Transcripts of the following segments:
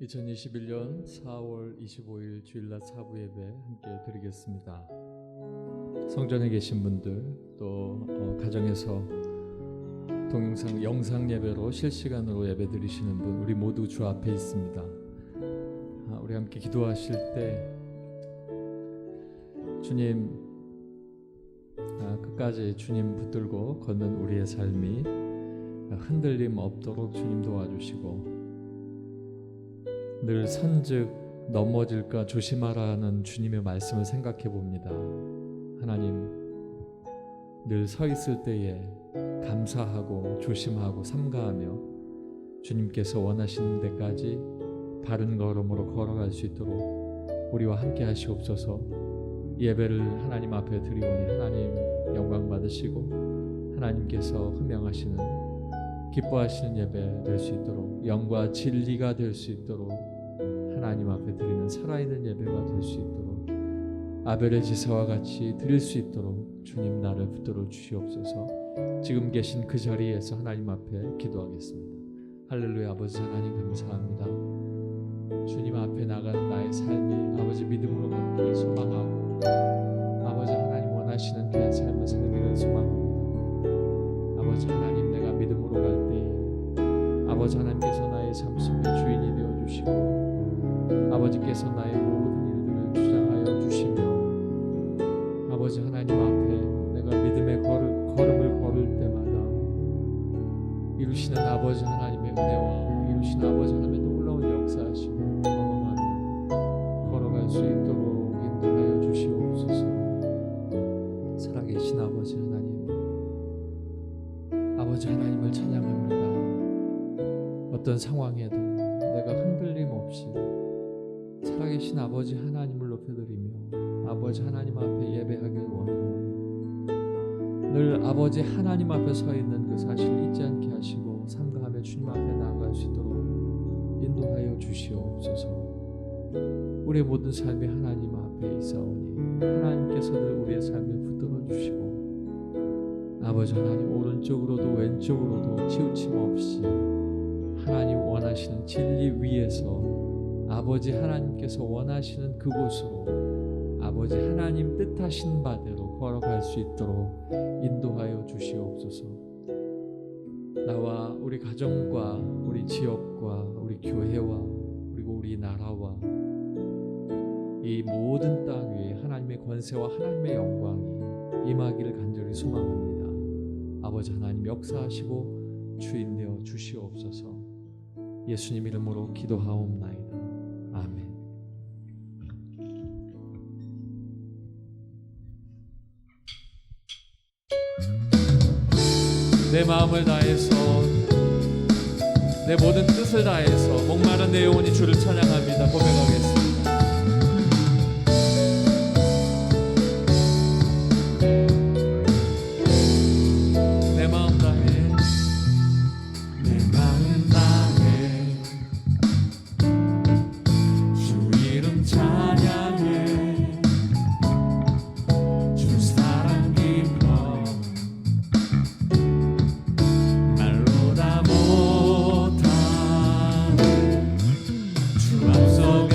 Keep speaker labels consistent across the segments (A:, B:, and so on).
A: 2021년 4월 25일 주일날 사부 예배 함께 드리겠습니다. 성전에 계신 분들 또 가정에서 동영상 영상 예배로 실시간으로 예배 드리시는 분 우리 모두 주 앞에 있습니다. 우리 함께 기도하실 때 주님 끝까지 주님 붙들고 걷는 우리의 삶이 흔들림 없도록 주님 도와주시고 늘 선즉 넘어질까 조심하라는 주님의 말씀을 생각해 봅니다. 하나님 늘 서 있을 때에 감사하고 조심하고 삼가하며 주님께서 원하시는 데까지 바른 걸음으로 걸어갈 수 있도록 우리와 함께 하시옵소서. 예배를 하나님 앞에 드리오니 하나님 영광 받으시고 하나님께서 흠명하시는 기뻐하시는 예배 될 수 있도록 영과 진리가 될 수 있도록 하나님 앞에 드리는 살아있는 예배가 될 수 있도록 아벨의 제사와 같이 드릴 수 있도록 주님 나를 붙들어 주시옵소서. 지금 계신 그 자리에서 하나님 앞에 기도하겠습니다. 할렐루야. 아버지 하나님 감사합니다. 주님 앞에 나가는 나의 삶이 아버지 믿음으로 걷기를 소망하고 아버지 하나님 원하시는 귀한 삶을 살기를 소망합니다. 아버지 하나님 내가 믿음으로 갈 때에 아버지 하나님께서 나의 삶 속의 주인이 되어주시고 아버지께서 나의 모든 일들을 주장하여 주시며 아버지 하나님 앞에 내가 믿음의 걸음을 걸을 때마다 이루시는 아버지 하나님의 은혜와 이루시는 아버지 하나님의 놀라운 역사하심을 경험하며 걸어갈 수 있도록 인도하여 주시옵소서. 살아계신 아버지 하나님, 아버지 하나님을 찬양합니다. 어떤 상황에도 내가 흔들림 없이 살아계신 아버지 하나님을 높여드리며 아버지 하나님 앞에 예배하길 원하오니 늘 아버지 하나님 앞에 서 있는 그 사실을 잊지 않게 하시고 삼가하며 주님 앞에 나아갈 수 있도록 인도하여 주시옵소서. 우리의 모든 삶이 하나님 앞에 있사오니 하나님께서 늘 우리의 삶을 붙들어 주시고 아버지 하나님 오른쪽으로도 왼쪽으로도 치우침 없이 하나님 원하시는 진리 위에서 아버지 하나님께서 원하시는 그곳으로 아버지 하나님 뜻하신 바대로 걸어갈 수 있도록 인도하여 주시옵소서. 나와 우리 가정과 우리 지역과 우리 교회와 그리고 우리 나라와 이 모든 땅 위에 하나님의 권세와 하나님의 영광이 임하기를 간절히 소망합니다. 아버지 하나님 역사하시고 주인 되어 주시옵소서. 예수님 이름으로 기도하옵나이다. 아멘. 내 마음을 다해서 내 모든 뜻을 다해서 목마른 내 영혼이 주를 찬양합니다. 고백하겠습니다.
B: 주 앞서가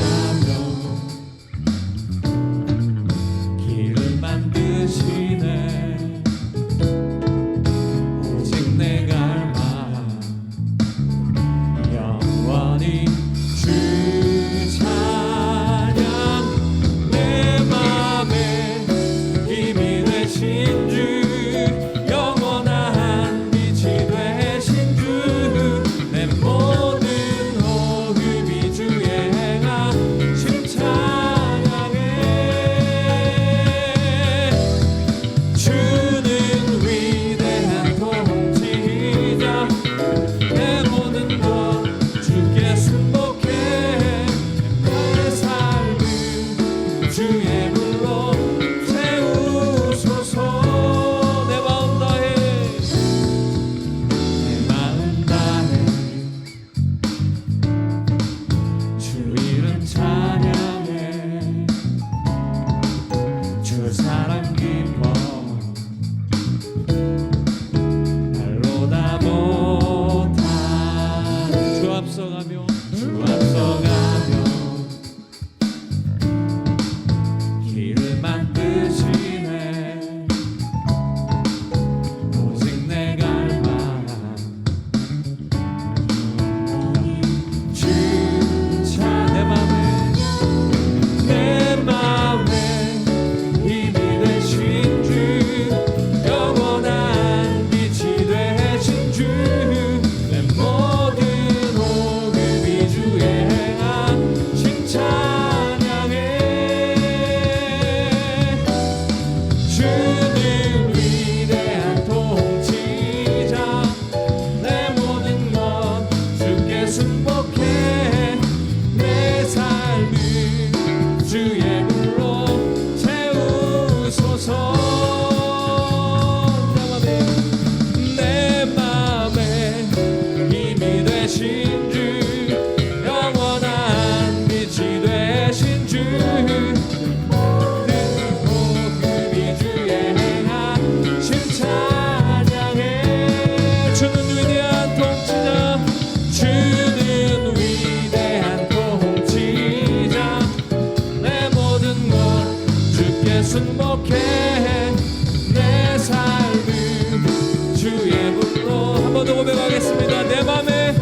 A: 주의 불로 한 번 더 고백하겠습니다. 내 맘에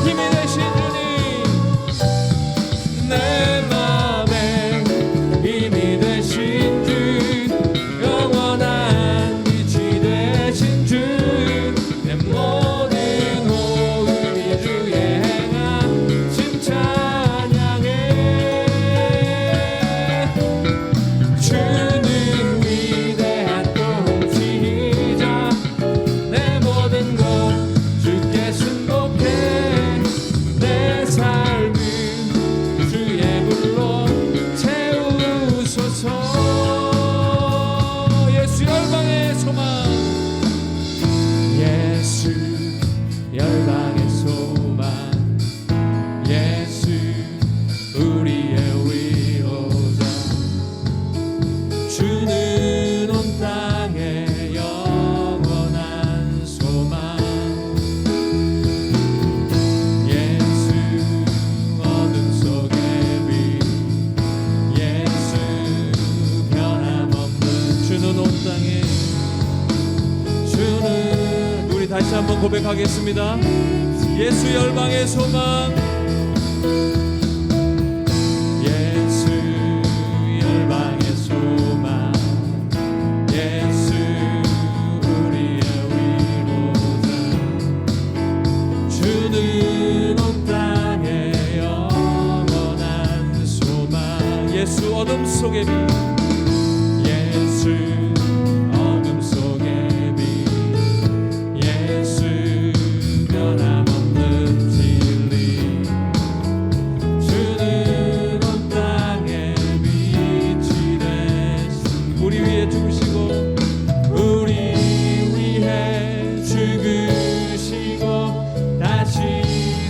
A: 힘이 되신 주님, 내 맘에 힘이 되신 주, 영원한 빛이 되신 주, 내 모든 호흡이 주의 행하심 찬양해. 주는 위대한 통치자, 내 모든 것 주께 순복해. 내 삶을 주의 불로 채우소서. 예수 열방의 소망, 예수 열방의 소망, 예수 우리의 위로자. 주는 온 땅에 영원한 소망, 예수 어둠 속의 빛, 예수 변함없는. 주는 온 땅에, 주는, 우리 다시 한번 고백하겠습니다. 예수 열방의 소망, 예수 열방의 소망, 예수 우리의 위로자. 주는 온 땅에 영원한 소망, 예수 어둠 속의 빛, 예수 어둠 속의 빛, 예수 변함없는 진리. 주는 온 땅에 빛이 되신, 우리 위해 죽으시고, 우리 위해 죽으시고 다시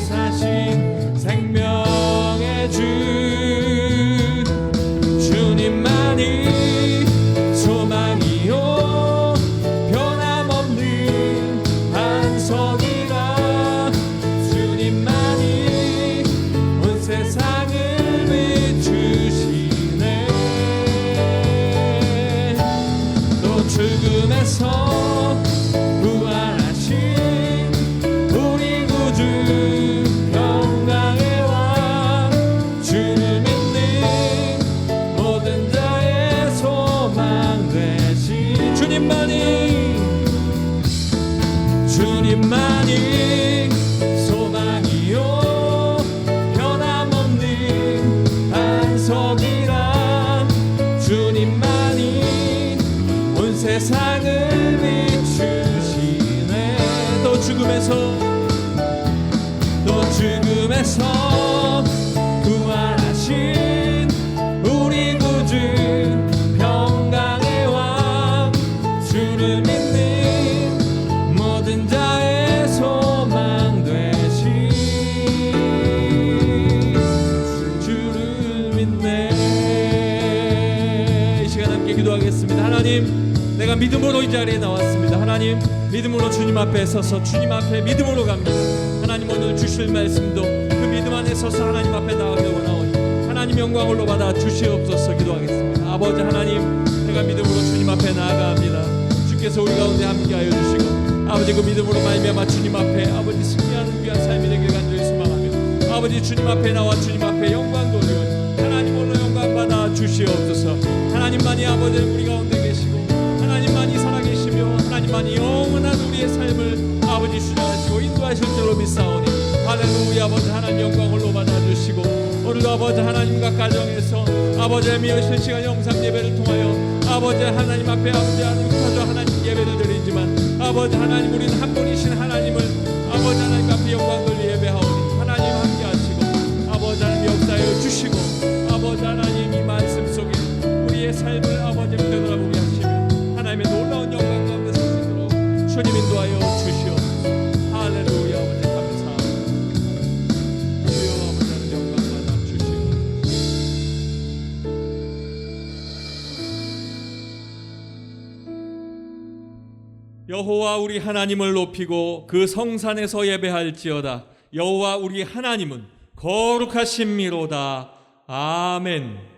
A: 사신 생명의 주, 주님만이 소망이요 변함없는 반석이라. 주님만이 온 세상을 비추시네. 또 죽음에서 부활하신 우리 구주, 평강의 왕, 주를 믿는 모든 자의 소망 되신 주님만이, 주님만이 소망이요 변함없는 반석이라. 주님만이 온 세상을 비추시네. 또 죽음에서, 또 죽음에서 부활하신 우리 구주, 평강의 왕, 주를 믿는 모든 자의 소망 되신 주를 믿네. 이 시간 함께 기도하겠습니다. 하나님, 내가 믿음으로 이 자리에 나왔습니다. 하나님, 믿음으로 주님 앞에 서서 주님 앞에 믿음으로 갑니다. 하나님, 오늘 주실 말씀도 그 믿음 안에 서서 하나님 앞에 나가기 원하오니 하나님 영광을 받아 주시옵소서. 기도하겠습니다. 아버지 하나님, 내가 믿음으로 주님 앞에 나아갑니다. 주께서 우리 가운데 함께하여 주시고, 아버지 그 믿음으로 말미암아 주님 앞에 아버지 승리하는 귀한 삶이 되길 간절히 소망하며, 아버지 주님 앞에 나와 주님 앞에 영광 돌리오니 하나님 오늘 영광 받아 주시옵소서. 하나님만이 아버지 우리 가운데 계시고, 하나님만이 살아계시며, 하나님만이 영원한 우리의 삶을 아버지 주장하시고 인도하실 줄로 믿사오니 할렐루야. 아버지 하나님 영광을 받아 주시고, 오늘도 아버지 하나님과 가정에서 아버지의 미어신 시간 영상 예배를 통하여 아버지 하나님 앞에 아버지 하나님 터져 하나님 예배를 드리지만, 아버지 하나님 우리는 한 분이신 하나님을 아버지 하나님 앞에 영광 돌리 예배하오니 하나님 함께 하시고, 아버지 하나님 역사하여 주시고, 아버지 하나님 이 말씀 속에 우리의 삶을 아버지 되돌아보게 하시며 하나님의 놀라운 영광 가운데 서시도록 주님 인도하여 주시옵소서. 할렐루야. 아버지 감사합니다. 주여 아버지 하나님 영광 받아 주시옵소서. 여호와 우리 하나님을 높이고 그 성산에서 예배할지어다. 여호와 우리 하나님은 거룩하심이로다. 아멘.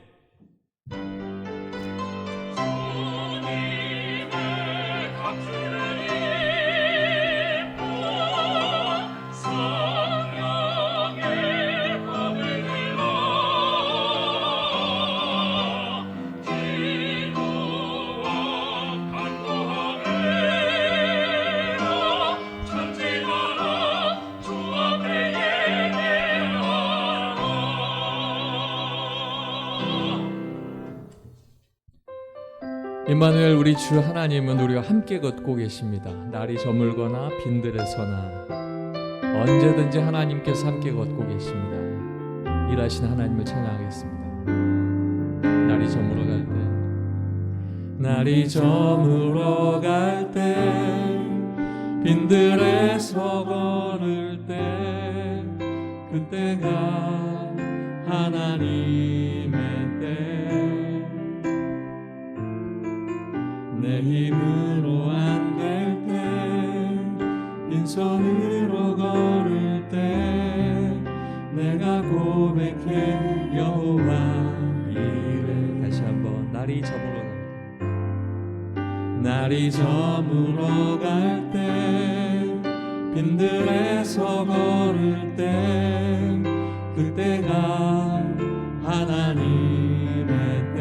A: 임마누엘 우리 주 하나님은 우리와 함께 걷고 계십니다. 날이 저물거나 빈들에서나 언제든지 하나님께서 함께 걷고 계십니다. 일하신 하나님을 찬양하겠습니다. 날이 저물어 갈 때, 날이 저물어 갈 때, 빈들에서 걸을 때, 그때가 하나님의 때. 내 힘으로 안 될 때, 빈손으로 걸을 때, 내가 고백해 여호와 이래. 다시 한번. 날이 저물어 갈 때, 날이 저물어 갈 때, 빈들에서 걸을 때, 그때가 하나님의 때.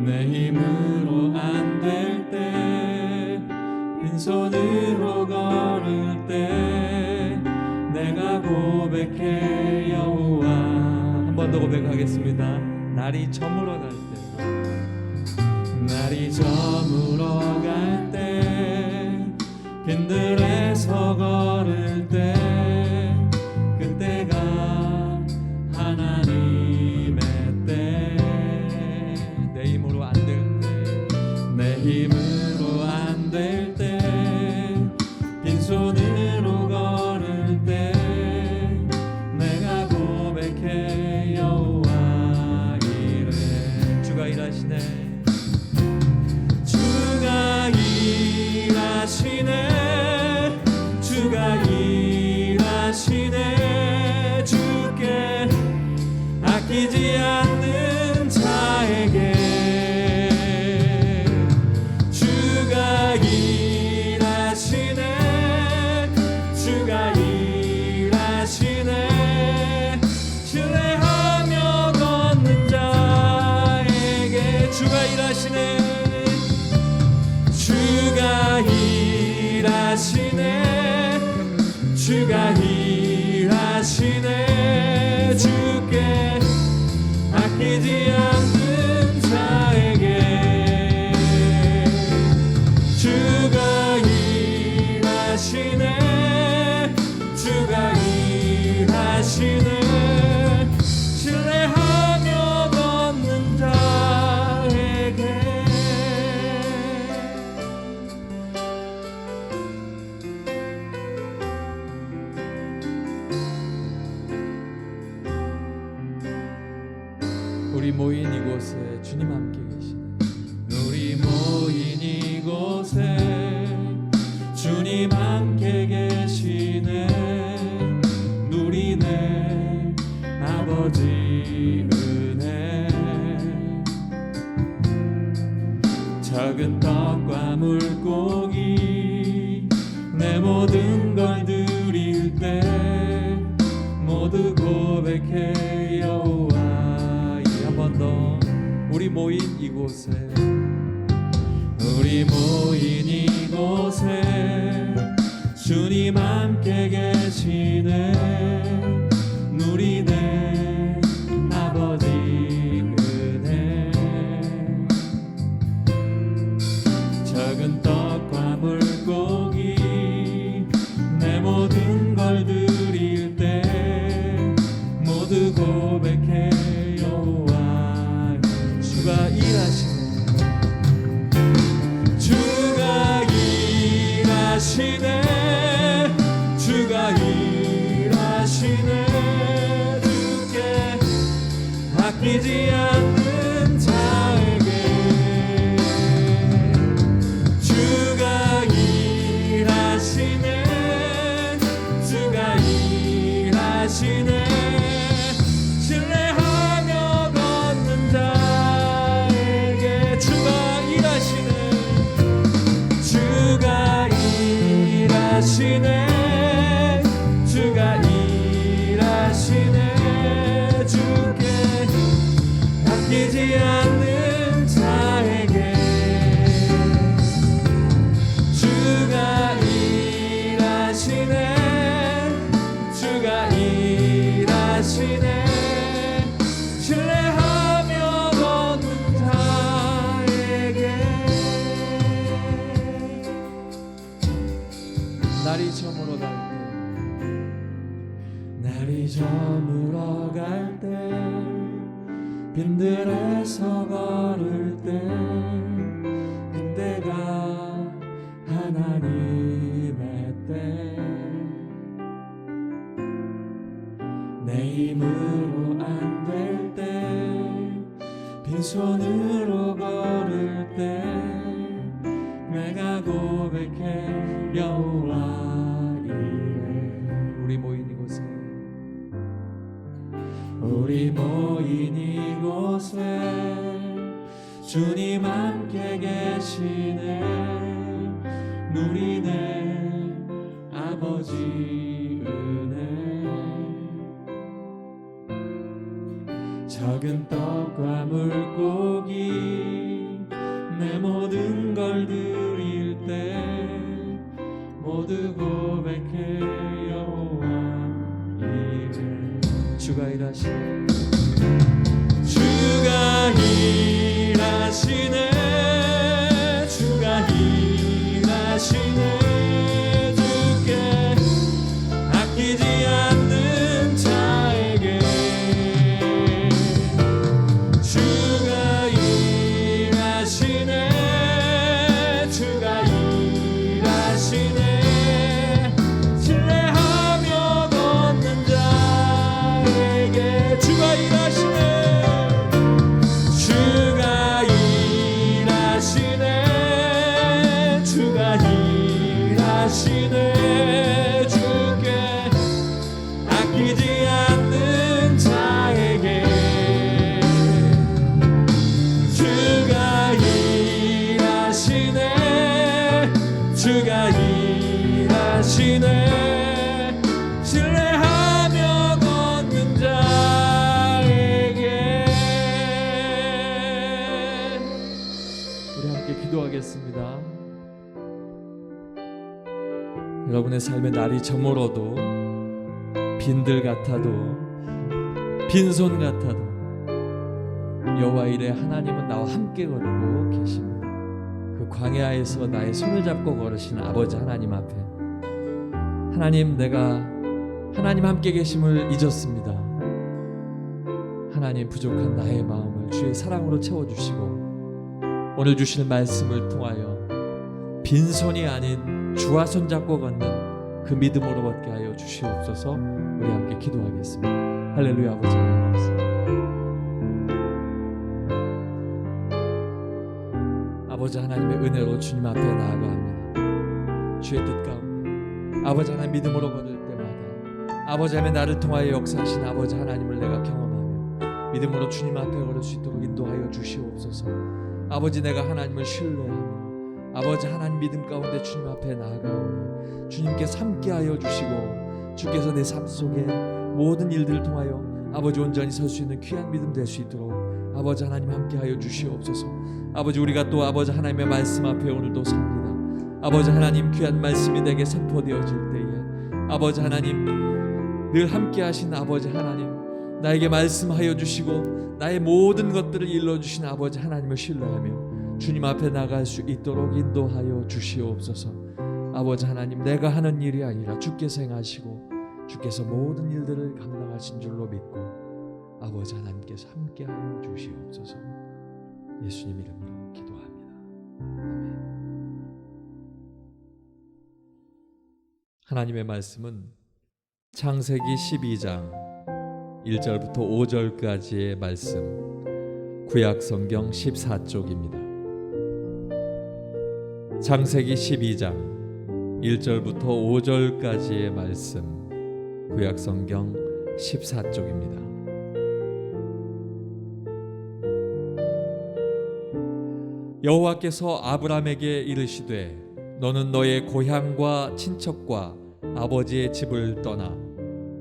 A: 내 힘으로 안 될 때, 빈손으로 걸을 때, 내가 고백해 여호와. 한 번 더 고백하겠습니다. 날이 저물어 갈 때, 날이 저물어 갈 때, 빈들에서 걸을 때, 그때가 하나님의 때. 내 힘으로 안 될 때, 내 힘으로 안 될 때, 빈손으로 걸을 때, 내가 고백해 여호와 이래. 주가 일하시네, 주가 일하시네, 주가 일하시네. 주께 아끼지 않는 자에게 주가 일하시네, 주가 일하시네. 신뢰하며 걷는 자에게 주가 일하시네, 주가 일하시네, 주가 일하시네. 주께 아끼지 않는 자에게 주가 일하시네, 주가 일하시네. 신뢰하며 걷는 자에게. 우리 모인 이곳에 주님 함께 계시네. 우리 모인 이곳에 주님 함께 계시네. 누리네 아버지 은혜. 작은 떡과 물고기 내 모든 걸 드릴 때, 모두 고백해 여호와. 한 번 더. 우리 모인 이곳에, 우리 모인 이곳에 주님 함께 계시네. 누리네 아버지 은혜. 작은 떡과 물고기 내 모든 걸 드릴 때, 모두 고백해 여호와. 주가 일하시네, 주가 일하시네, 주가 일하시네. 주께 아끼지 않는 자에게 주가 일하시네, 주가 일하시네. 신뢰하며 걷는 자에게 주가 일하시네, 주가 일하시네, 주가 일하시네. 주께 날이 저물어 갈 때 빈들에서 걸을 때 그때가 하나님의 때 내 힘으로 안 될 때 빈손으로 걸을 때 내가 고백해 여호와 이래 우리 모인 이곳에 주님 함께 계시네 누리네 아버지 은혜 적은 떡과 물고기 내 모든 걸 드릴 때 모두 고백해 여호와 이래 주가 일하시네 주가 일하시네 주가 일하시네 주께 아끼지 않는 자에게 주가 일하시네 주가 일하시네 신뢰하며 걷는 자에게 주가 일하시네 주가 일하시네 주가 일하시네 주께 아끼지 않는 자에게 주가 일하시네 주가 일하시네 신뢰하며 걷는 자에게 우리 함께 기도하겠습니다. 여러분의 삶의 날이 저물어도 빈들 같아도 빈손 같아도 여호와 이레 하나님은 나와 함께 걷고 계십니다. 그 광야에서 나의 손을 잡고 걸으신 아버지 하나님 앞에 하나님 내가 하나님 함께 계심을 잊었습니다. 하나님 부족한 나의 마음을 주의 사랑으로 채워주시고 오늘 주실 말씀을 통하여 빈손이 아닌 주와 손잡고 걷는 그 믿음으로 걷게 하여 주시옵소서. 우리 함께 기도하겠습니다. 할렐루야. 아버지 하나님 아버지 하나님의 은혜로 주님 앞에 나아갑니다. 주의 뜻 가운데 아버지 하나님 믿음으로 걸을 때마다 아버지 하나님 나를 통하여 역사하신 아버지 하나님을 내가 경험하며 믿음으로 주님 앞에 걸을 수 있도록 인도하여 주시옵소서. 아버지 내가 하나님을 신뢰하며 아버지 하나님 믿음 가운데 주님 앞에 나아가오니 주님께서 함께하여 주시고 주께서 내 삶 속에 모든 일들을 통하여 아버지 온전히 설 수 있는 귀한 믿음 될 수 있도록 아버지 하나님 함께하여 주시옵소서. 아버지 우리가 또 아버지 하나님의 말씀 앞에 오늘도 섭니다. 아버지 하나님 귀한 말씀이 내게 선포되어질 때에 아버지 하나님 늘 함께하신 아버지 하나님 나에게 말씀하여 주시고 나의 모든 것들을 일러주신 아버지 하나님을 신뢰하며 주님 앞에 나갈 수 있도록 인도하여 주시옵소서. 아버지 하나님 내가 하는 일이 아니라 주께서 행하시고 주께서 모든 일들을 감당하신 줄로 믿고 아버지 하나님께서 함께하여 주시옵소서. 예수님 이름으로 기도합니다. 아멘. 하나님의 말씀은 창세기 12장 1절부터 5절까지의 말씀 구약성경 14쪽입니다. 창세기 12장 1절부터 5절까지의 말씀 구약성경 14쪽입니다. 여호와께서 아브람에게 이르시되 너는 너의 고향과 친척과 아버지의 집을 떠나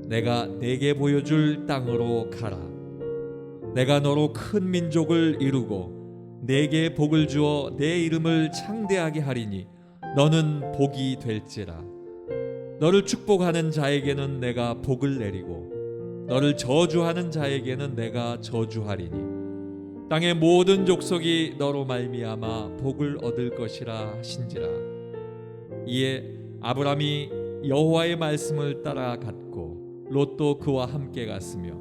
A: 내가 네게 보여줄 땅으로 가라. 내가 너로 큰 민족을 이루고 네게 복을 주어 내 이름을 창대하게 하리니 너는 복이 될지라. 너를 축복하는 자에게는 내가 복을 내리고 너를 저주하는 자에게는 내가 저주하리니 땅의 모든 족속이 너로 말미암아 복을 얻을 것이라 하신지라. 이에 아브람이 여호와의 말씀을 따라 갔고 롯도 그와 함께 갔으며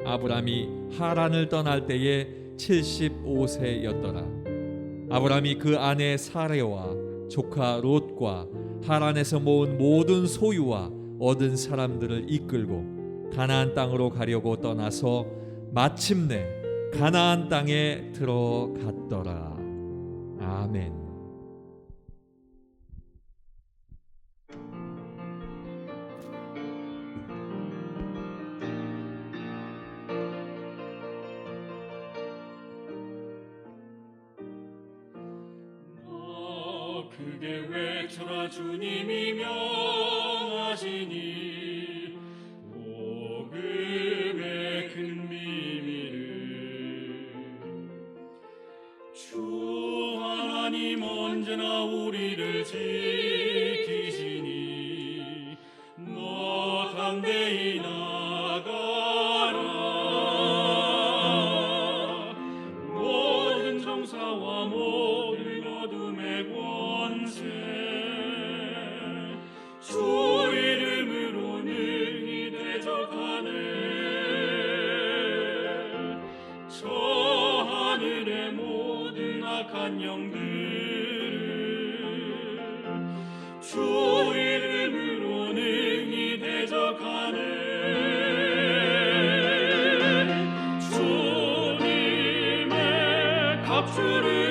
A: 아브람이 하란을 떠날 때에 75세였더라. 아브람이 그 아내 사레와 조카 롯과 하란에서 모은 모든 소유와 얻은 사람들을 이끌고 가나안 땅으로 가려고 떠나서 마침내 가나안 땅에 들어갔더라. 아멘.
B: 크게 외쳐라 주님이 명하시니 복음의 큰 비밀을 주 하나님 언제나 우리를 지키시니 너 담대히 나가라 모든 정사와 모든 어둠의 권세 주 이름으로 능히 대적하네 저 하늘의 모든 악한 영들을 주 이름으로 능히 대적하네 주님의 갑주를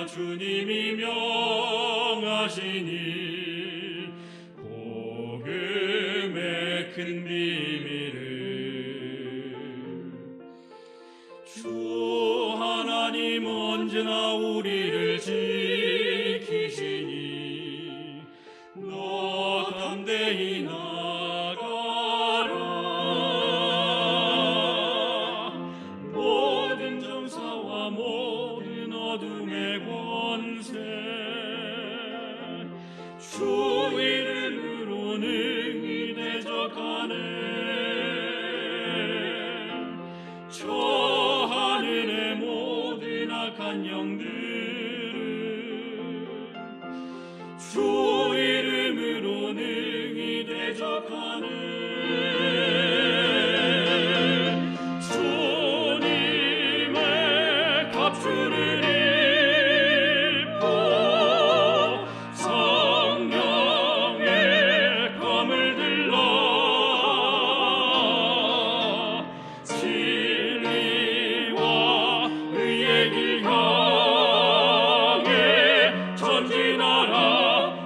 B: 주님이 명하시니 복음의 큰 비밀을 주 하나님 언제나 우리를 지키시니 너 담대히 나가라 모든 정사와 모든 어둠의 권세 주 이름으로 능히 대적하네 저 하늘의 모든 악한 영들을 주 이름으로 능히 대적하네 주님의 갑주를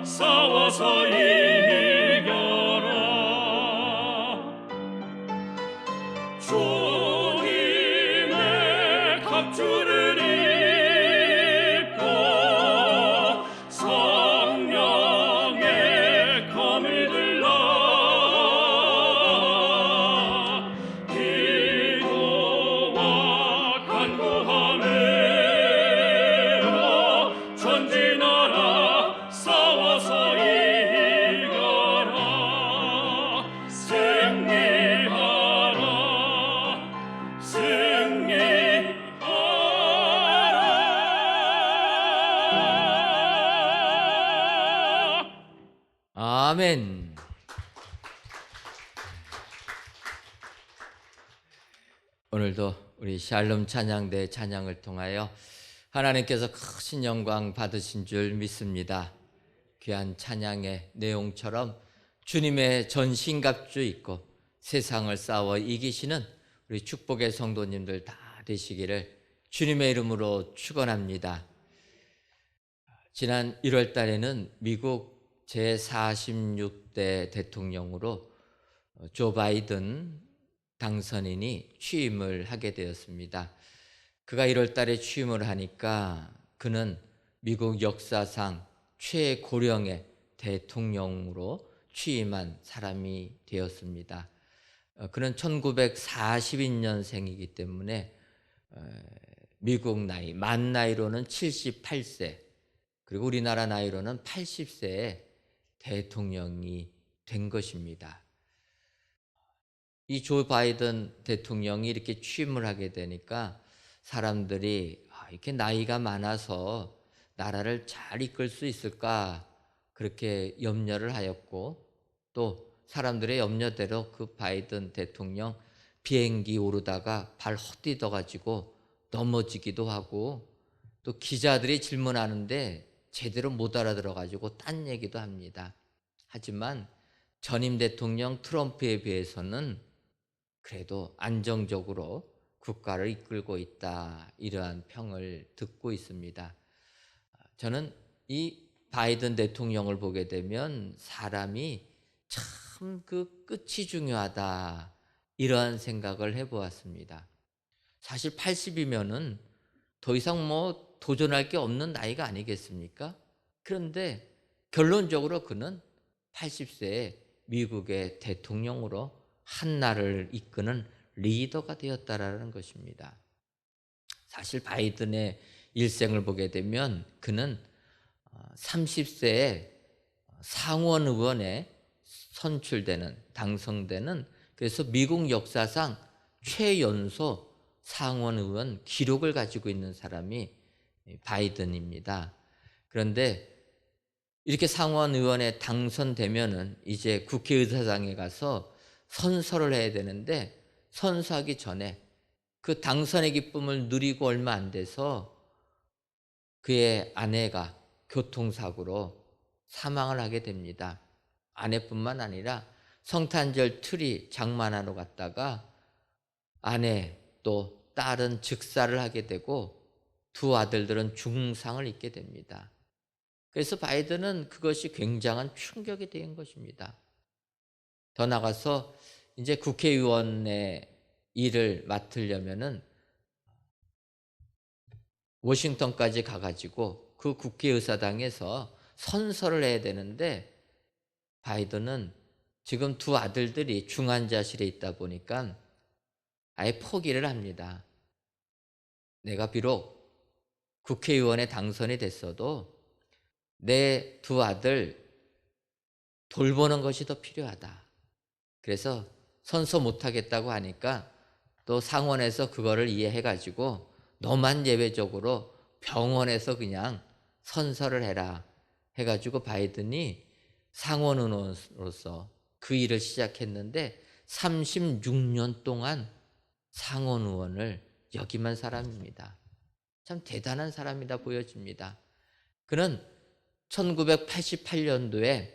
B: 싸워서 이겨라 주님의 갑주를 입고 성령의 검을 들라 기도와 간구함으로 전진하라 싸워서 이겨라 승리하라 승리하라
C: 아멘. 오늘도 우리 샬롬 찬양대 찬양을 통하여 하나님께서 크신 영광 받으신 줄 믿습니다. 귀한 찬양의 내용처럼 주님의 전신갑주 입고 세상을 싸워 이기시는 우리 축복의 성도님들 다 되시기를 주님의 이름으로 축원합니다. 지난 1월 달에는 미국 제46대 대통령으로 조 바이든 당선인이 취임을 하게 되었습니다. 그가 1월 달에 취임을 하니까 그는 미국 역사상 최고령의 대통령으로 취임한 사람이 되었습니다. 그는 1942년생이기 때문에 미국 나이 만 나이로는 78세, 그리고 우리나라 나이로는 80세에 대통령이 된 것입니다. 이 조 바이든 대통령이 이렇게 취임을 하게 되니까 사람들이 이렇게 나이가 많아서 나라를 잘 이끌 수 있을까 그렇게 염려를 하였고, 또 사람들의 염려대로 그 바이든 대통령 비행기 오르다가 발 헛디뎌 가지고 넘어지기도 하고, 또 기자들이 질문하는데 제대로 못 알아들어 가지고 딴 얘기도 합니다. 하지만 전임 대통령 트럼프에 비해서는 그래도 안정적으로 국가를 이끌고 있다, 이러한 평을 듣고 있습니다. 저는 이 바이든 대통령을 보게 되면 사람이 참 그 끝이 중요하다, 이러한 생각을 해보았습니다. 사실 80이면은 더 이상 뭐 도전할 게 없는 나이가 아니겠습니까? 그런데 결론적으로 그는 80세에 미국의 대통령으로 한 나라를 이끄는 리더가 되었다라는 것입니다. 사실 바이든의 일생을 보게 되면 그는 30세에 상원 의원에 선출되는, 당선되는, 그래서 미국 역사상 최연소 상원 의원 기록을 가지고 있는 사람이 바이든입니다. 그런데 이렇게 상원 의원에 당선되면은 이제 국회의사당에 가서 선서를 해야 되는데, 선서하기 전에 그 당선의 기쁨을 누리고 얼마 안 돼서 그의 아내가 교통사고로 사망을 하게 됩니다. 아내뿐만 아니라 성탄절 트리 장만하러 갔다가 아내 또 딸은 즉사를 하게 되고 두 아들들은 중상을 입게 됩니다. 그래서 바이든은 그것이 굉장한 충격이 된 것입니다. 더 나가서 이제 국회의원의 일을 맡으려면은 워싱턴까지 가가지고 그 국회의사당에서 선서를 해야 되는데, 바이든은 지금 두 아들들이 중환자실에 있다 보니까 아예 포기를 합니다. 내가 비록 국회의원에 당선이 됐어도 내 두 아들 돌보는 것이 더 필요하다. 그래서 선서 못하겠다고 하니까 또 상원에서 그거를 이해해가지고 너만 예외적으로 병원에서 그냥 선서를 해라 해가지고 바이든이 상원 의원으로서 그 일을 시작했는데 36년 동안 상원 의원을 역임한 사람입니다. 참 대단한 사람이다 보여집니다. 그는 1988년도에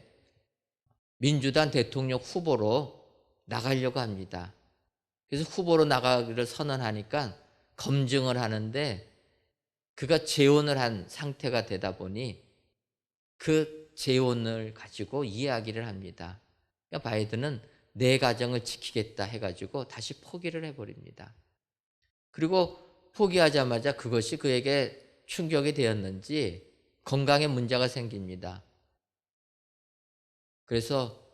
C: 민주당 대통령 후보로 나가려고 합니다. 그래서 후보로 나가기를 선언하니까 검증을 하는데 그가 재혼을 한 상태가 되다 보니 그 재혼을 가지고 이야기를 합니다. 그러니까 바이든은 내 가정을 지키겠다 해가지고 다시 포기를 해버립니다. 그리고 포기하자마자 그것이 그에게 충격이 되었는지 건강에 문제가 생깁니다. 그래서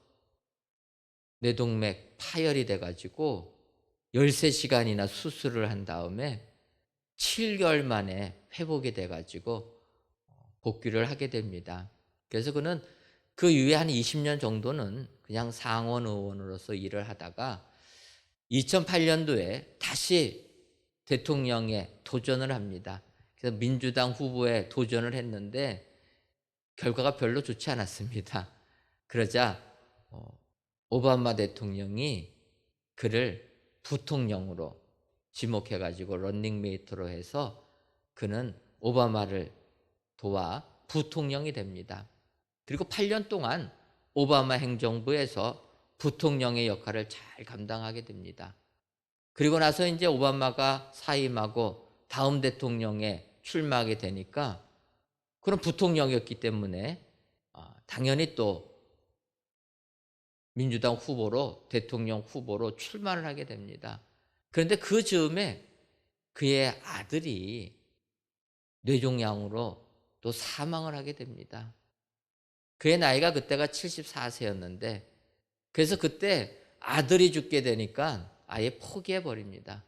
C: 뇌동맥 파열이 돼가지고 13시간이나 수술을 한 다음에 7개월 만에 회복이 돼가지고 복귀를 하게 됩니다. 그래서 그는 그 이후에 한 20년 정도는 그냥 상원 의원으로서 일을 하다가 2008년도에 다시 대통령에 도전을 합니다. 그래서 민주당 후보에 도전을 했는데 결과가 별로 좋지 않았습니다. 그러자 오바마 대통령이 그를 부통령으로 지목해가지고 런닝메이트로 해서 그는 오바마를 도와 부통령이 됩니다. 그리고 8년 동안 오바마 행정부에서 부통령의 역할을 잘 감당하게 됩니다. 그리고 나서 이제 오바마가 사임하고 다음 대통령에 출마하게 되니까 그런 부통령이었기 때문에 당연히 또 민주당 후보로, 대통령 후보로 출마를 하게 됩니다. 그런데 그 즈음에 그의 아들이 뇌종양으로 또 사망을 하게 됩니다. 그의 나이가 그때가 74세였는데, 그래서 그때 아들이 죽게 되니까 아예 포기해 버립니다.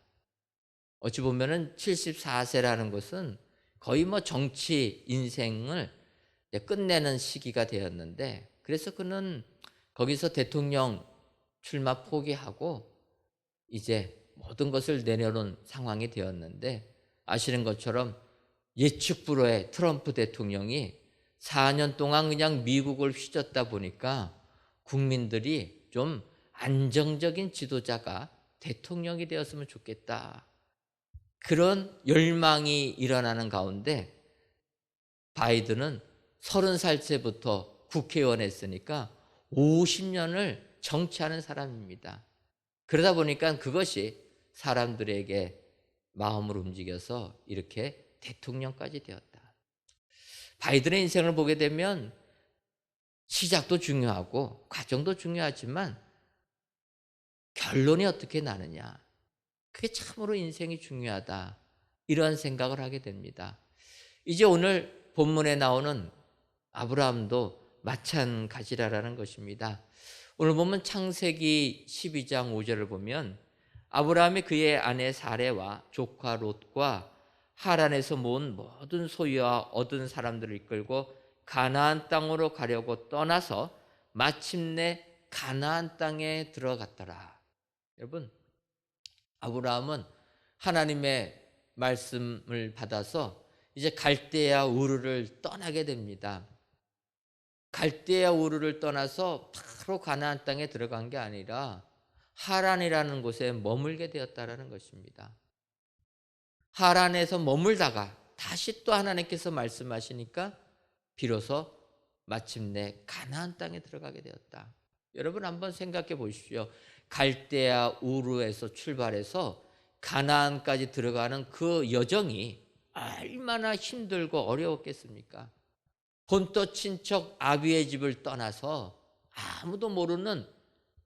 C: 어찌 보면은 74세라는 것은 거의 뭐 정치 인생을 이제 끝내는 시기가 되었는데, 그래서 그는 거기서 대통령 출마 포기하고 이제 모든 것을 내려놓은 상황이 되었는데, 아시는 것처럼 예측 불허의 트럼프 대통령이 4년 동안 그냥 미국을 휘젓다 보니까 국민들이 좀 안정적인 지도자가 대통령이 되었으면 좋겠다, 그런 열망이 일어나는 가운데 바이든은 30살때부터 국회의원 했으니까 50년을 정치하는 사람입니다. 그러다 보니까 그것이 사람들에게 마음을 움직여서 이렇게 대통령까지 되었다. 바이든의 인생을 보게 되면 시작도 중요하고 과정도 중요하지만 결론이 어떻게 나느냐, 그게 참으로 인생이 중요하다, 이러한 생각을 하게 됩니다. 이제 오늘 본문에 나오는 아브라함도 마찬가지라는 것입니다. 오늘 보면 창세기 12장 5절을 보면 아브라함이 그의 아내 사레와 조카 롯과 하란에서 모은 모든 소유와 얻은 사람들을 이끌고 가나안 땅으로 가려고 떠나서 마침내 가나안 땅에 들어갔더라. 여러분, 아브라함은 하나님의 말씀을 받아서 이제 갈대아 우르를 떠나게 됩니다. 갈대아 우르를 떠나서 바로 가나안 땅에 들어간 게 아니라 하란이라는 곳에 머물게 되었다라는 것입니다. 하란에서 머물다가 다시 또 하나님께서 말씀하시니까 비로소 마침내 가나안 땅에 들어가게 되었다. 여러분 한번 생각해 보십시오. 갈대아 우르에서 출발해서 가나안까지 들어가는 그 여정이 얼마나 힘들고 어려웠겠습니까? 본토 친척 아비의 집을 떠나서 아무도 모르는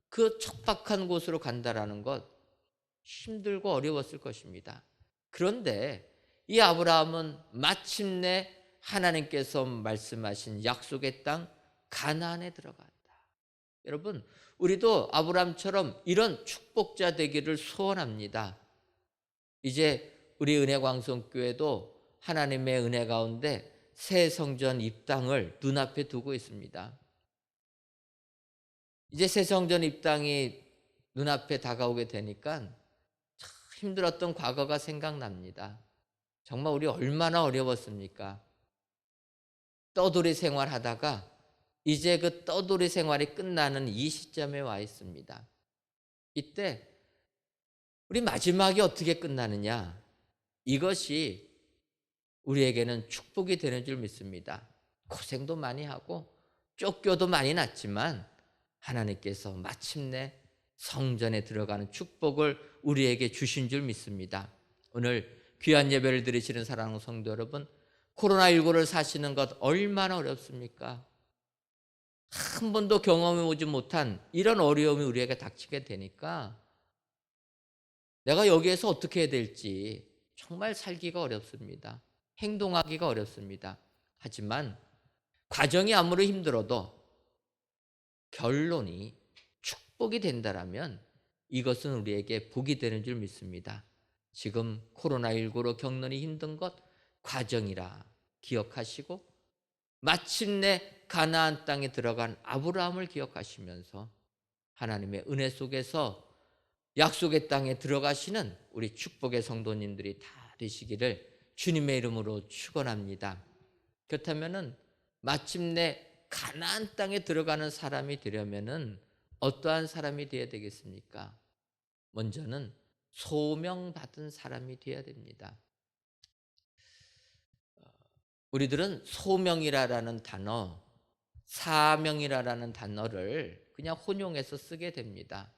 C: 그 척박한 곳으로 간다라는 것, 힘들고 어려웠을 것입니다. 그런데 이 아브라함은 마침내 하나님께서 말씀하신 약속의 땅 가나안에 들어간다. 여러분, 우리도 아브라함처럼 이런 축복자 되기를 소원합니다. 이제 우리 은혜광성교회도 하나님의 은혜 가운데 새 성전 입당을 눈앞에 두고 있습니다. 이제 새 성전 입당이 눈앞에 다가오게 되니까 참 힘들었던 과거가 생각납니다. 정말 우리 얼마나 어려웠습니까? 떠돌이 생활하다가 이제 그 떠돌이 생활이 끝나는 이 시점에 와 있습니다. 이때 우리 마지막이 어떻게 끝나느냐, 이것이 우리에게는 축복이 되는 줄 믿습니다. 고생도 많이 하고 쫓겨도 많이 났지만 하나님께서 마침내 성전에 들어가는 축복을 우리에게 주신 줄 믿습니다. 오늘 귀한 예배를 드리시는 사랑하는 성도 여러분, 코로나19를 사시는 것 얼마나 어렵습니까? 한 번도 경험해 보지 못한 이런 어려움이 우리에게 닥치게 되니까 내가 여기에서 어떻게 해야 될지 정말 살기가 어렵습니다. 행동하기가 어렵습니다. 하지만 과정이 아무리 힘들어도 결론이 축복이 된다라면 이것은 우리에게 복이 되는 줄 믿습니다. 지금 코로나19로 겪는 힘든 것 과정이라 기억하시고 마침내 가나안 땅에 들어간 아브라함을 기억하시면서 하나님의 은혜 속에서 약속의 땅에 들어가시는 우리 축복의 성도님들이 다 되시기를 주님의 이름으로 축원합니다. 그렇다면은 마침내 가나안 땅에 들어가는 사람이 되려면은 어떠한 사람이 되어야 되겠습니까? 먼저는 소명받은 사람이 되어야 됩니다. 우리들은 소명이라는 단어, 사명이라는 단어를 그냥 혼용해서 쓰게 됩니다.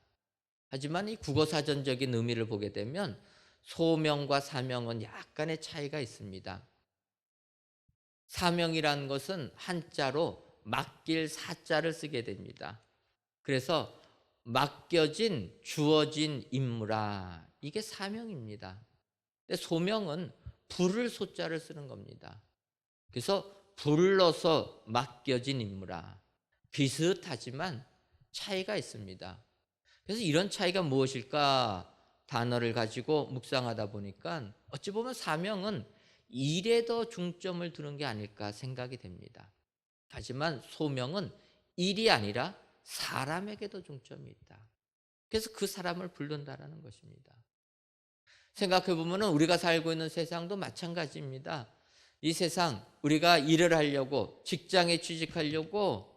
C: 하지만 이 국어사전적인 의미를 보게 되면 소명과 사명은 약간의 차이가 있습니다. 사명이라는 것은 한자로 맡길 사자를 쓰게 됩니다. 그래서 맡겨진, 주어진 임무라, 이게 사명입니다. 근데 소명은 부를 소자를 쓰는 겁니다. 그래서 불러서 맡겨진 임무라, 비슷하지만 차이가 있습니다. 그래서 이런 차이가 무엇일까 단어를 가지고 묵상하다 보니까 어찌 보면 사명은 일에 더 중점을 두는 게 아닐까 생각이 됩니다. 하지만 소명은 일이 아니라 사람에게 더 중점이 있다. 그래서 그 사람을 부른다라는 것입니다. 생각해 보면 우리가 살고 있는 세상도 마찬가지입니다. 이 세상 우리가 일을 하려고 직장에 취직하려고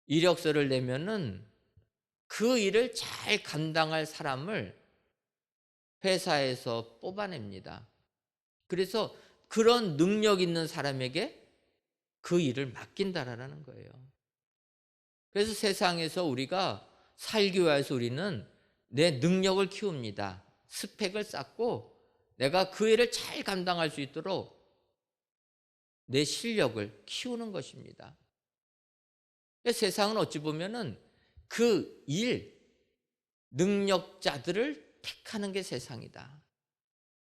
C: 이력서를 내면은 그 일을 잘 감당할 사람을 회사에서 뽑아냅니다. 그래서 그런 능력 있는 사람에게 그 일을 맡긴다라는 거예요. 그래서 세상에서 우리가 살기 위해서 우리는 내 능력을 키웁니다. 스펙을 쌓고 내가 그 일을 잘 감당할 수 있도록 내 실력을 키우는 것입니다. 세상은 어찌 보면은 그 일, 능력자들을 택하는 게 세상이다.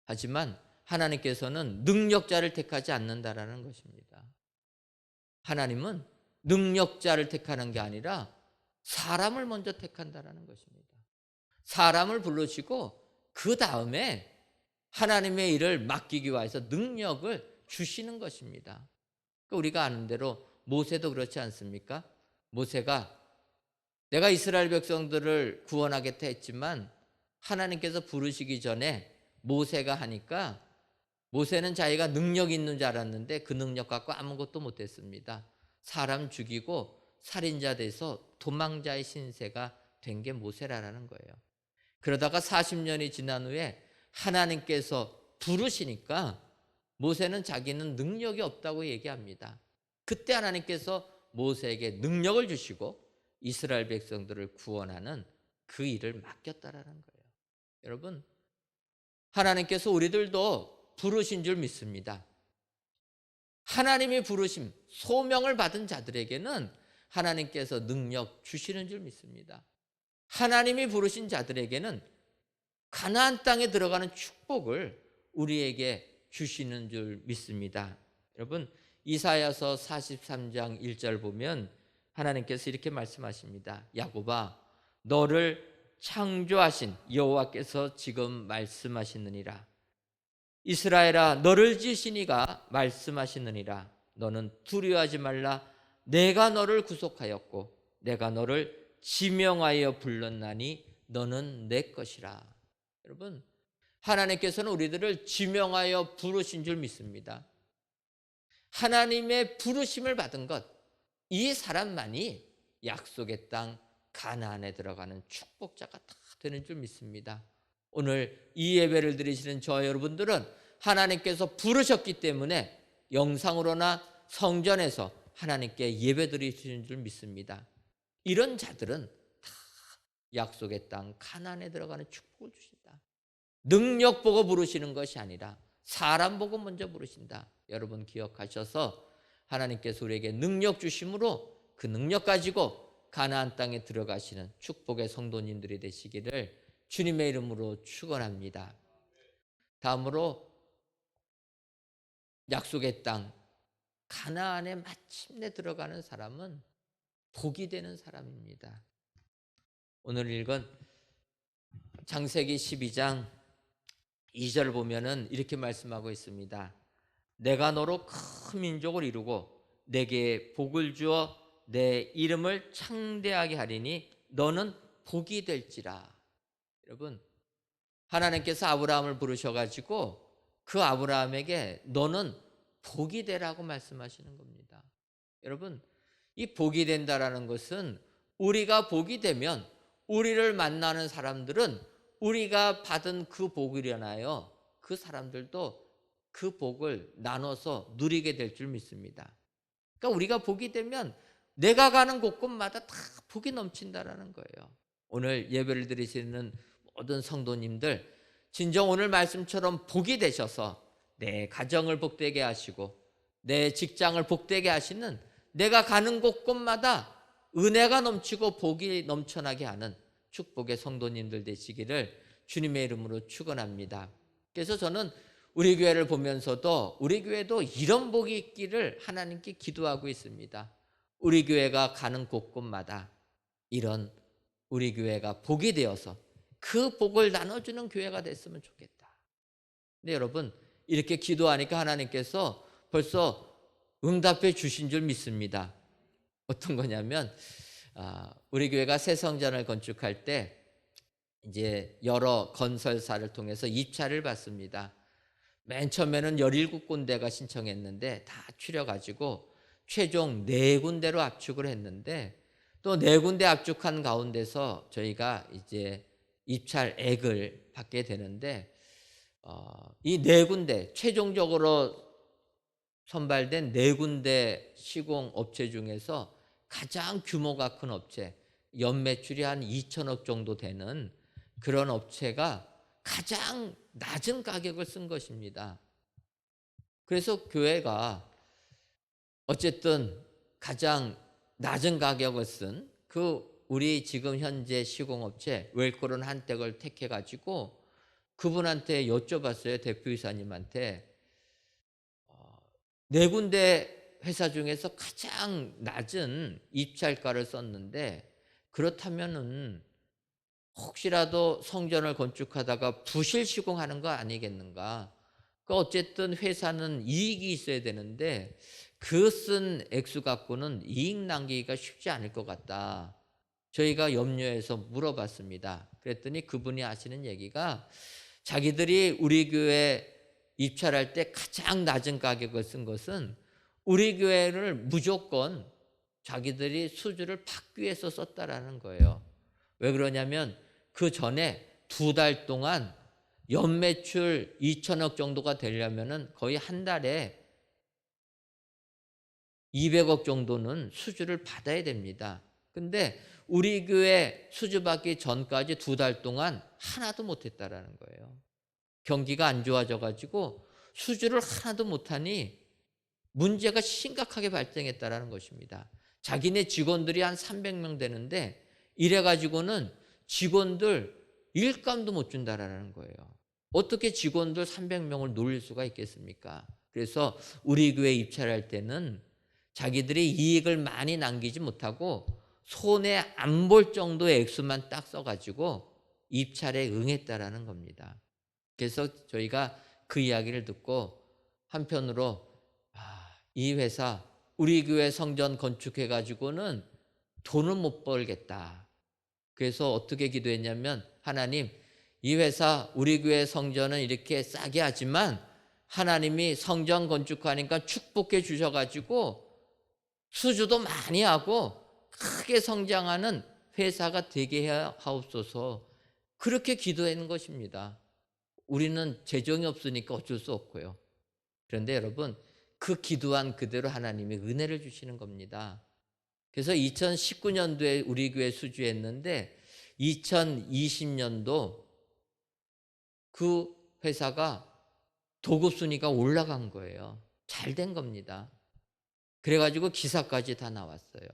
C: 하지만 하나님께서는 능력자를 택하지 않는다라는 것입니다. 하나님은 능력자를 택하는 게 아니라 사람을 먼저 택한다라는 것입니다. 사람을 부르시고 그 다음에 하나님의 일을 맡기기 위해서 능력을 주시는 것입니다. 우리가 아는 대로 모세도 그렇지 않습니까? 모세가 내가 이스라엘 백성들을 구원하겠다 했지만 하나님께서 부르시기 전에 모세가 하니까 모세는 자기가 능력 있는 줄 알았는데 그 능력 갖고 아무것도 못했습니다. 사람 죽이고 살인자 돼서 도망자의 신세가 된 게 모세라는 거예요. 그러다가 40년이 지난 후에 하나님께서 부르시니까 모세는 자기는 능력이 없다고 얘기합니다. 그때 하나님께서 모세에게 능력을 주시고 이스라엘 백성들을 구원하는 그 일을 맡겼다라는 거예요. 여러분, 하나님께서 우리들도 부르신 줄 믿습니다. 하나님이 부르심, 소명을 받은 자들에게는 하나님께서 능력 주시는 줄 믿습니다. 하나님이 부르신 자들에게는 가나안 땅에 들어가는 축복을 우리에게 주시는 줄 믿습니다. 여러분, 이사야서 43장 1절 보면 하나님께서 이렇게 말씀하십니다. 야곱아, 너를 창조하신 여호와께서 지금 말씀하시느니라. 이스라엘아, 너를 지으신 이가 말씀하시느니라. 너는 두려워하지 말라. 내가 너를 구속하였고 내가 너를 지명하여 불렀나니 너는 내 것이라. 여러분, 하나님께서는 우리들을 지명하여 부르신 줄 믿습니다. 하나님의 부르심을 받은 것, 이 사람만이 약속의 땅 가나안에 들어가는 축복자가 다 되는 줄 믿습니다. 오늘 이 예배를 드리시는 저 여러분들은 하나님께서 부르셨기 때문에 영상으로나 성전에서 하나님께 예배 드리시는 줄 믿습니다. 이런 자들은 다 약속의 땅 가나안에 들어가는 축복을 주신다. 능력 보고 부르시는 것이 아니라 사람 보고 먼저 부르신다. 여러분 기억하셔서 하나님께서 우리에게 능력 주심으로 그 능력 가지고 가나안 땅에 들어가시는 축복의 성도님들이 되시기를 주님의 이름으로 축원합니다. 다음으로 약속의 땅 가나안에 마침내 들어가는 사람은 복이 되는 사람입니다. 오늘 읽은 창세기 12장 2절 보면은 이렇게 말씀하고 있습니다. 내가 너로 큰 민족을 이루고 내게 복을 주어 내 이름을 창대하게 하리니 너는 복이 될지라. 여러분, 하나님께서 아브라함을 부르셔가지고 그 아브라함에게 너는 복이 되라고 말씀하시는 겁니다. 여러분, 이 복이 된다라는 것은 우리가 복이 되면 우리를 만나는 사람들은 우리가 받은 그 복을 인하여 그 사람들도 그 복을 나눠서 누리게 될 줄 믿습니다. 그러니까 우리가 복이 되면 내가 가는 곳곳마다 다 복이 넘친다라는 거예요. 오늘 예배를 드리시는 모든 성도님들, 진정 오늘 말씀처럼 복이 되셔서 내 가정을 복되게 하시고 내 직장을 복되게 하시는, 내가 가는 곳곳마다 은혜가 넘치고 복이 넘쳐나게 하는 축복의 성도님들 되시기를 주님의 이름으로 축원합니다. 그래서 저는 우리 교회를 보면서도 우리 교회도 이런 복이 있기를 하나님께 기도하고 있습니다. 우리 교회가 가는 곳곳마다 이런 우리 교회가 복이 되어서 그 복을 나눠주는 교회가 됐으면 좋겠다. 근데 여러분, 이렇게 기도하니까 하나님께서 벌써 응답해 주신 줄 믿습니다. 어떤 거냐면, 우리 교회가 새 성전을 건축할 때 이제 여러 건설사를 통해서 입찰을 받습니다. 맨 처음에는 17군데가 신청했는데 다 추려가지고 최종 4군데로 압축을 했는데, 또 4군데 압축한 가운데서 저희가 이제 입찰액을 받게 되는데, 이 4군데 최종적으로 선발된 4군데 시공업체 중에서 가장 규모가 큰 업체, 연매출이 한 2천억 정도 되는 그런 업체가 가장 낮은 가격을 쓴 것입니다. 그래서 교회가 어쨌든 가장 낮은 가격을 쓴 그 우리 지금 현재 시공업체 웰코론 한택을 택해가지고 그분한테 여쭤봤어요. 대표이사님한테. 4군데 회사 중에서 가장 낮은 입찰가를 썼는데, 그렇다면은 혹시라도 성전을 건축하다가 부실 시공하는 거 아니겠는가? 어쨌든 회사는 이익이 있어야 되는데 그 쓴 액수 갖고는 이익 남기기가 쉽지 않을 것 같다. 저희가 염려해서 물어봤습니다. 그랬더니 그분이 하시는 얘기가, 자기들이 우리 교회 입찰할 때 가장 낮은 가격을 쓴 것은 우리 교회를 무조건 자기들이 수주를 받기 위해서 썼다라는 거예요. 왜 그러냐면 그 전에 2달 동안 연매출 2천억 정도가 되려면은 거의 한 달에 200억 정도는 수주를 받아야 됩니다. 근데 우리 교회 수주 받기 전까지 2달 동안 하나도 못했다라는 거예요. 경기가 안 좋아져가지고 수주를 하나도 못하니 문제가 심각하게 발생했다라는 것입니다. 자기네 직원들이 한 300명 되는데 이래가지고는 직원들 일감도 못 준다라는 거예요. 어떻게 직원들 300명을 놀릴 수가 있겠습니까? 그래서 우리 교회 입찰할 때는 자기들이 이익을 많이 남기지 못하고 손에 안 볼 정도의 액수만 딱 써가지고 입찰에 응했다라는 겁니다. 그래서 저희가 그 이야기를 듣고 한편으로 이 회사 우리 교회 성전 건축해가지고는 돈을 못 벌겠다. 그래서 어떻게 기도했냐면, 하나님, 이 회사 우리 교회 성전은 이렇게 싸게 하지만 하나님이 성전 건축하니까 축복해 주셔가지고 수주도 많이 하고 크게 성장하는 회사가 되게 하옵소서. 그렇게 기도하는 것입니다. 우리는 재정이 없으니까 어쩔 수 없고요. 그런데 여러분, 그 기도한 그대로 하나님이 은혜를 주시는 겁니다. 그래서 2019년도에 우리 교회 수주했는데 2020년도 그 회사가 도급 순위가 올라간 거예요. 잘 된 겁니다. 그래가지고 기사까지 다 나왔어요.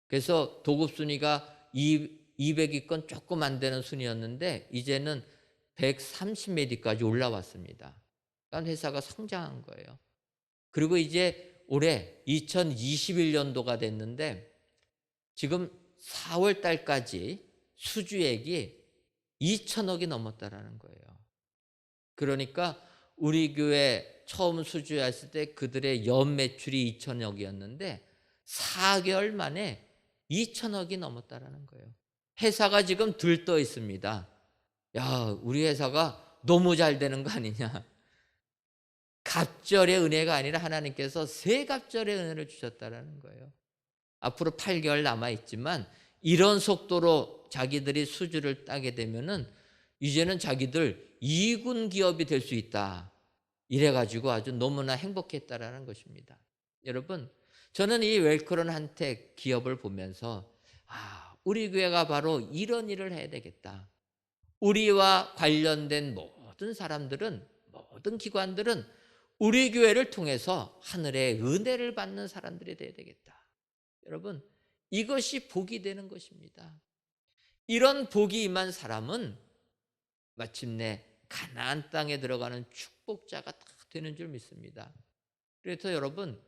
C: 그래서 도급 순위가 200위권 조금 안 되는 순위였는데 이제는 130 몇 위까지 올라왔습니다. 그러니까 회사가 성장한 거예요. 그리고 이제 올해 2021년도가 됐는데 지금 4월 달까지 수주액이 2천억이 넘었다라는 거예요. 그러니까 우리 교회 처음 수주했을 때 그들의 연매출이 2천억이었는데 4개월 만에 2천억이 넘었다라는 거예요. 회사가 지금 들떠 있습니다. 야, 우리 회사가 너무 잘 되는 거 아니냐. 갑절의 은혜가 아니라 하나님께서 새 갑절의 은혜를 주셨다라는 거예요. 앞으로 8개월 남아있지만 이런 속도로 자기들이 수주를 따게 되면은 이제는 자기들 2군 기업이 될 수 있다. 이래가지고 아주 너무나 행복했다라는 것입니다. 여러분, 저는 이 웰코론 한택 기업을 보면서 우리 교회가 바로 이런 일을 해야 되겠다. 우리와 관련된 모든 사람들은, 모든 기관들은 우리 교회를 통해서 하늘의 은혜를 받는 사람들이 되어야 되겠다. 여러분, 이것이 복이 되는 것입니다. 이런 복이 임한 사람은 마침내 가나안 땅에 들어가는 축복자가 딱 되는 줄 믿습니다. 그래서 여러분,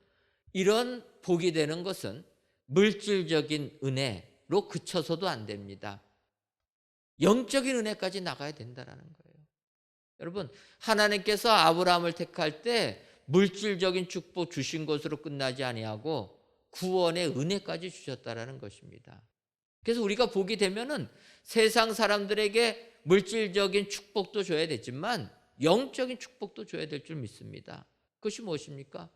C: 이런 복이 되는 것은 물질적인 은혜, 은혜로 그쳐서도 안 됩니다. 영적인 은혜까지 나가야 된다는 거예요. 여러분, 하나님께서 아브라함을 택할 때 물질적인 축복 주신 것으로 끝나지 아니하고 구원의 은혜까지 주셨다라는 것입니다. 그래서 우리가 복이 되면은 세상 사람들에게 물질적인 축복도 줘야 되지만 영적인 축복도 줘야 될 줄 믿습니다. 그것이 무엇입니까?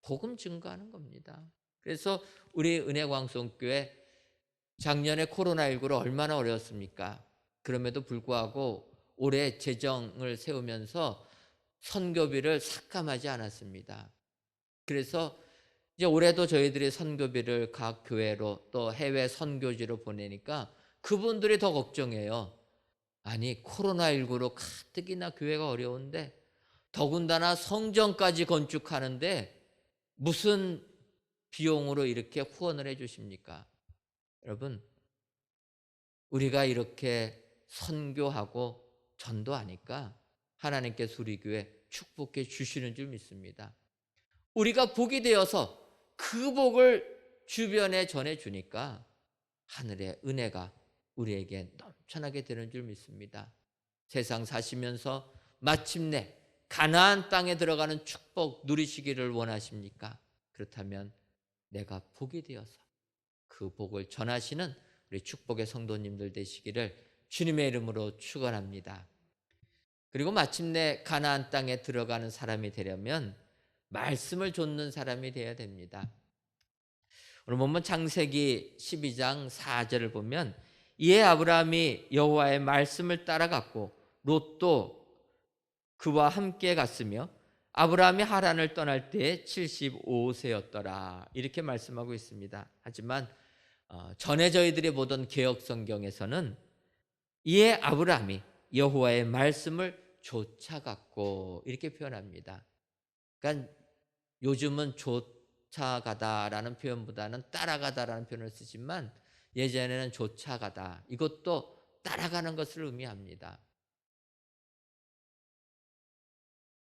C: 복음 증거하는 겁니다. 그래서 우리 은혜광성교회 작년에 코로나19로 얼마나 어려웠습니까? 그럼에도 불구하고 올해 재정을 세우면서 선교비를 삭감하지 않았습니다. 그래서 이제 올해도 저희들이 선교비를 각 교회로 또 해외 선교지로 보내니까 그분들이 더 걱정해요. 아니, 코로나19로 가뜩이나 교회가 어려운데 더군다나 성전까지 건축하는데 무슨 비용으로 이렇게 후원을 해 주십니까? 여러분, 우리가 이렇게 선교하고 전도하니까 하나님께서 우리 교회 축복해 주시는 줄 믿습니다. 우리가 복이 되어서 그 복을 주변에 전해주니까 하늘의 은혜가 우리에게 넘쳐나게 되는 줄 믿습니다. 세상 사시면서 마침내 가나안 땅에 들어가는 축복 누리시기를 원하십니까? 그렇다면 내가 복이 되어서 그 복을 전하시는 우리 축복의 성도님들 되시기를 주님의 이름으로 축원합니다. 그리고 마침내 가나안 땅에 들어가는 사람이 되려면 말씀을 좇는 사람이 되어야 됩니다. 오늘 보면 창세기 12장 4절을 보면 이에 아브라함이 여호와의 말씀을 따라갔고 롯도 그와 함께 갔으며 아브라함이 하란을 떠날 때에 75세였더라 이렇게 말씀하고 있습니다. 하지만 전에 저희들이 보던 개역 성경에서는 이에 아브라함이 여호와의 말씀을 좇아갔고 이렇게 표현합니다. 그러니까 요즘은 쫓아가다라는 표현보다는 따라가다라는 표현을 쓰지만 예전에는 쫓아가다 이것도 따라가는 것을 의미합니다.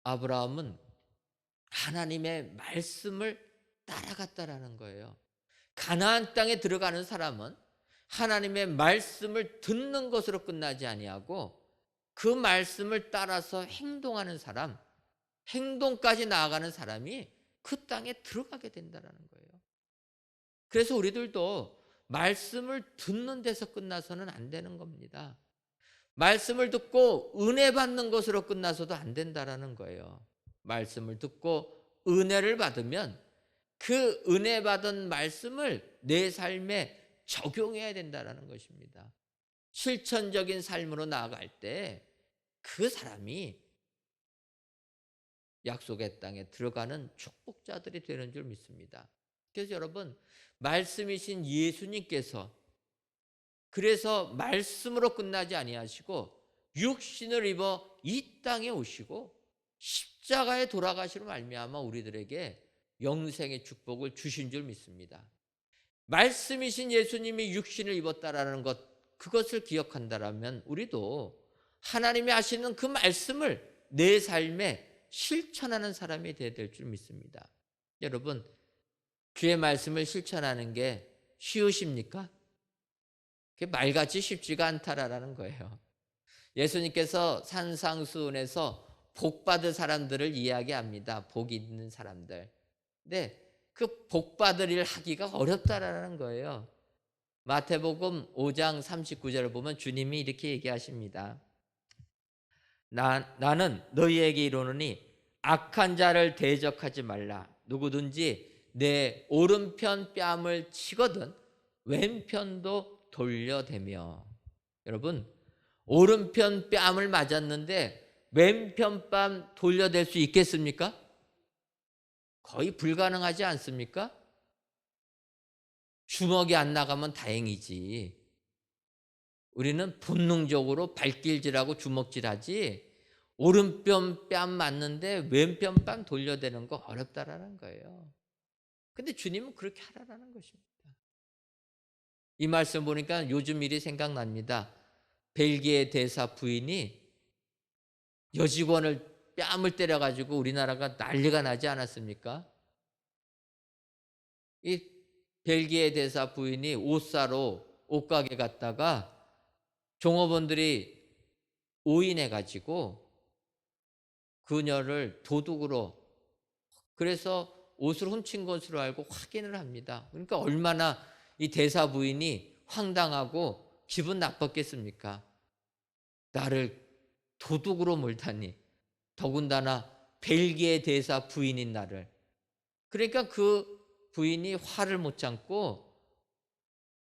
C: 아브라함은 하나님의 말씀을 따라갔다라는 거예요. 가나안 땅에 들어가는 사람은 하나님의 말씀을 듣는 것으로 끝나지 아니하고 그 말씀을 따라서 행동하는 사람, 행동까지 나아가는 사람이 그 땅에 들어가게 된다는 거예요. 그래서 우리들도 말씀을 듣는 데서 끝나서는 안 되는 겁니다. 말씀을 듣고 은혜 받는 것으로 끝나서도 안 된다라는 거예요. 말씀을 듣고 은혜를 받으면 그 은혜 받은 말씀을 내 삶에 적용해야 된다라는 것입니다. 실천적인 삶으로 나아갈 때 그 사람이 약속의 땅에 들어가는 축복자들이 되는 줄 믿습니다. 그래서 여러분, 말씀이신 예수님께서 그래서 말씀으로 끝나지 아니하시고 육신을 입어 이 땅에 오시고 십자가에 돌아가시로 말미암아 우리들에게 영생의 축복을 주신 줄 믿습니다. 말씀이신 예수님이 육신을 입었다라는 것, 그것을 기억한다라면 우리도 하나님이 하시는 그 말씀을 내 삶에 실천하는 사람이 되어야 될 줄 믿습니다. 여러분, 주의 말씀을 실천하는 게 쉬우십니까? 그게 말같이 쉽지가 않다라는 거예요. 예수님께서 산상수훈에서 복받은 사람들을 이야기합니다. 복이 있는 사람들. 근데 그 복받을 일 하기가 어렵다라는 거예요. 마태복음 5장 39절을 보면 주님이 이렇게 얘기하십니다. 나는 너희에게 이르노니 악한 자를 대적하지 말라. 누구든지 내 오른편 뺨을 치거든 왼편도 돌려대며. 여러분, 오른편 뺨을 맞았는데 왼편 뺨 돌려댈 수 있겠습니까? 거의 불가능하지 않습니까? 주먹이 안 나가면 다행이지. 우리는 본능적으로 발길질하고 주먹질하지 오른편 뺨 맞는데 왼편 뺨 돌려대는 거 어렵다라는 거예요. 근데 주님은 그렇게 하라는 것입니다. 이 말씀 보니까 요즘 일이 생각납니다. 벨기에 대사 부인이 여직원을 뺨을 때려가지고 우리나라가 난리가 나지 않았습니까? 이 벨기에 대사 부인이 옷사로 옷가게 갔다가 종업원들이 오인해 가지고 그녀를 도둑으로, 그래서 옷을 훔친 것으로 알고 확인을 합니다. 그러니까 얼마나 이 대사 부인이 황당하고 기분 나빴겠습니까? 나를 도둑으로 몰다니, 더군다나 벨기에 대사 부인인 나를. 그러니까 그 부인이 화를 못 참고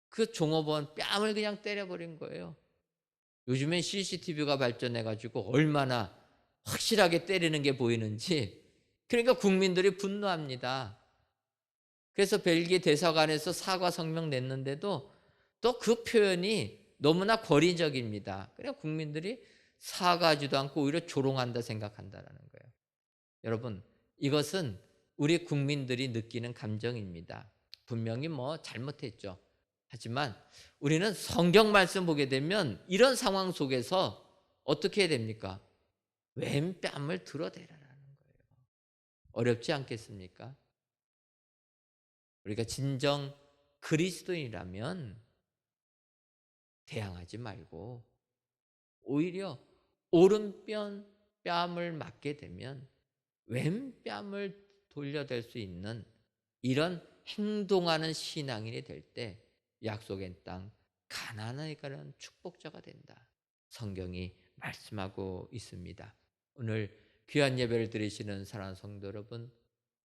C: 그 종업원 뺨을 그냥 때려버린 거예요. 요즘엔 CCTV가 발전해가지고 얼마나 확실하게 때리는 게 보이는지. 그러니까 국민들이 분노합니다. 그래서 벨기에 대사관에서 사과 성명 냈는데도 또 그 표현이 너무나 권위적입니다. 그래서 국민들이 사과하지도 않고 오히려 조롱한다 생각한다라는 거예요. 여러분, 이것은 우리 국민들이 느끼는 감정입니다. 분명히 뭐 잘못했죠. 하지만 우리는 성경 말씀 보게 되면 이런 상황 속에서 어떻게 해야 됩니까? 왼뺨을 들어대라라는 거예요. 어렵지 않겠습니까? 우리가 진정 그리스도인이라면 대항하지 말고 오히려 오른뺨을 맞게 되면 왼뺨을 돌려댈 수 있는 이런 행동하는 신앙인이 될 때 약속의 땅 가나안에 가는 축복자가 된다. 성경이 말씀하고 있습니다. 오늘 귀한 예배를 드리시는 사랑하는 성도 여러분,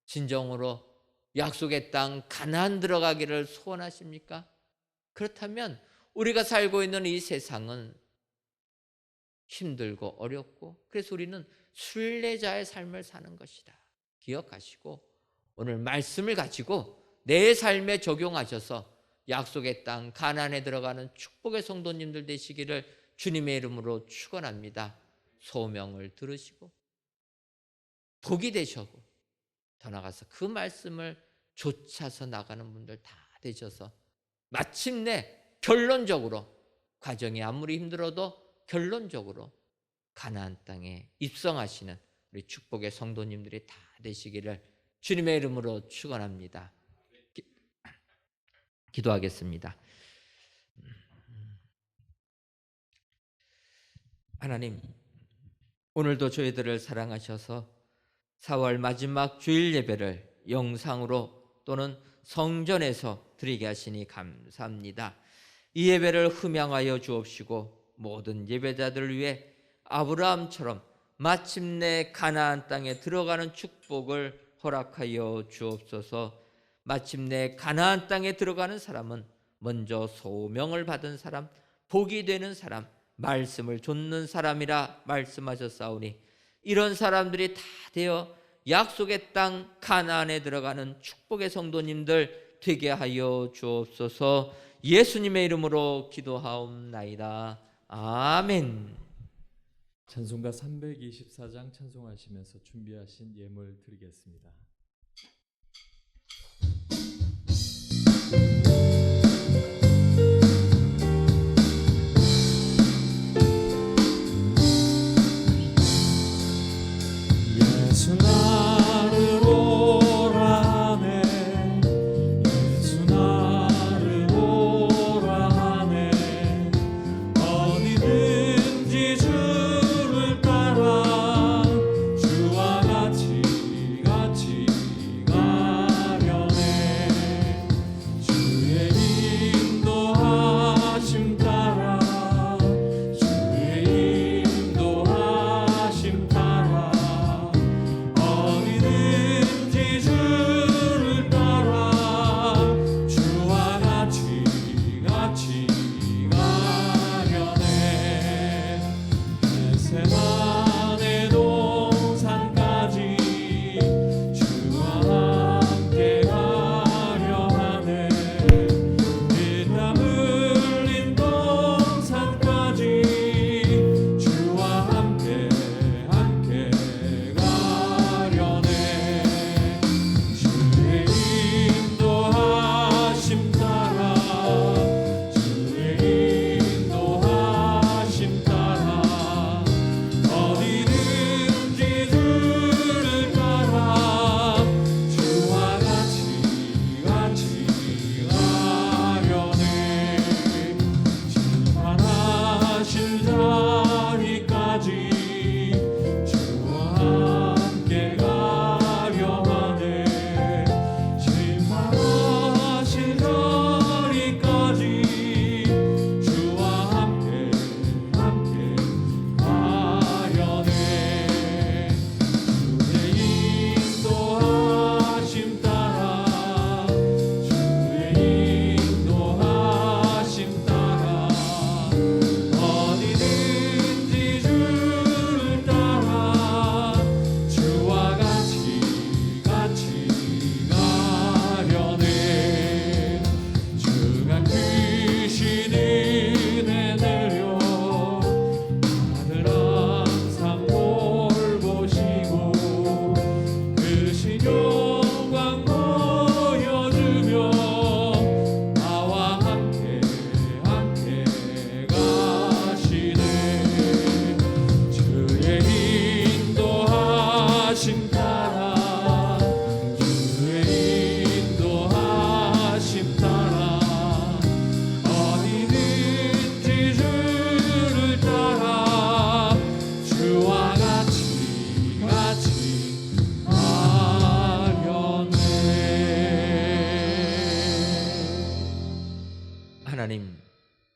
C: 진정으로 약속의 땅 가나안 들어가기를 소원하십니까? 그렇다면 우리가 살고 있는 이 세상은 힘들고 어렵고, 그래서 우리는 순례자의 삶을 사는 것이다. 기억하시고 오늘 말씀을 가지고 내 삶에 적용하셔서 약속의 땅 가나안에 들어가는 축복의 성도님들 되시기를 주님의 이름으로 축원합니다. 소명을 들으시고 복이 되시고 더 나아가서 그 말씀을 좇아서 나가는 분들 다 되셔서 마침내 결론적으로, 과정이 아무리 힘들어도 결론적으로 가나안 땅에 입성하시는 우리 축복의 성도님들이 다 되시기를 주님의 이름으로 축원합니다. 기도하겠습니다. 하나님, 오늘도 저희들을 사랑하셔서 4월 마지막 주일 예배를 영상으로 또는 성전에서 드리게 하시니 감사합니다. 이 예배를 흠양하여 주옵시고 모든 예배자들을 위해 아브라함처럼 마침내 가나안 땅에 들어가는 축복을 허락하여 주옵소서. 마침내 가나안 땅에 들어가는 사람은 먼저 소명을 받은 사람, 복이 되는 사람, 말씀을 좇는 사람이라 말씀하셨사오니 이런 사람들이 다 되어 약속의 땅 가나안에 들어가는 축복의 성도님들 되게 하여 주옵소서. 예수님의 이름으로 기도하옵나이다. 아멘.
A: 찬송가 324장 찬송하시면서 준비하신 예물 드리겠습니다. 예수 나를 오라네, 예수 나를 오라네, 어디든지 주를 따라 주와 같이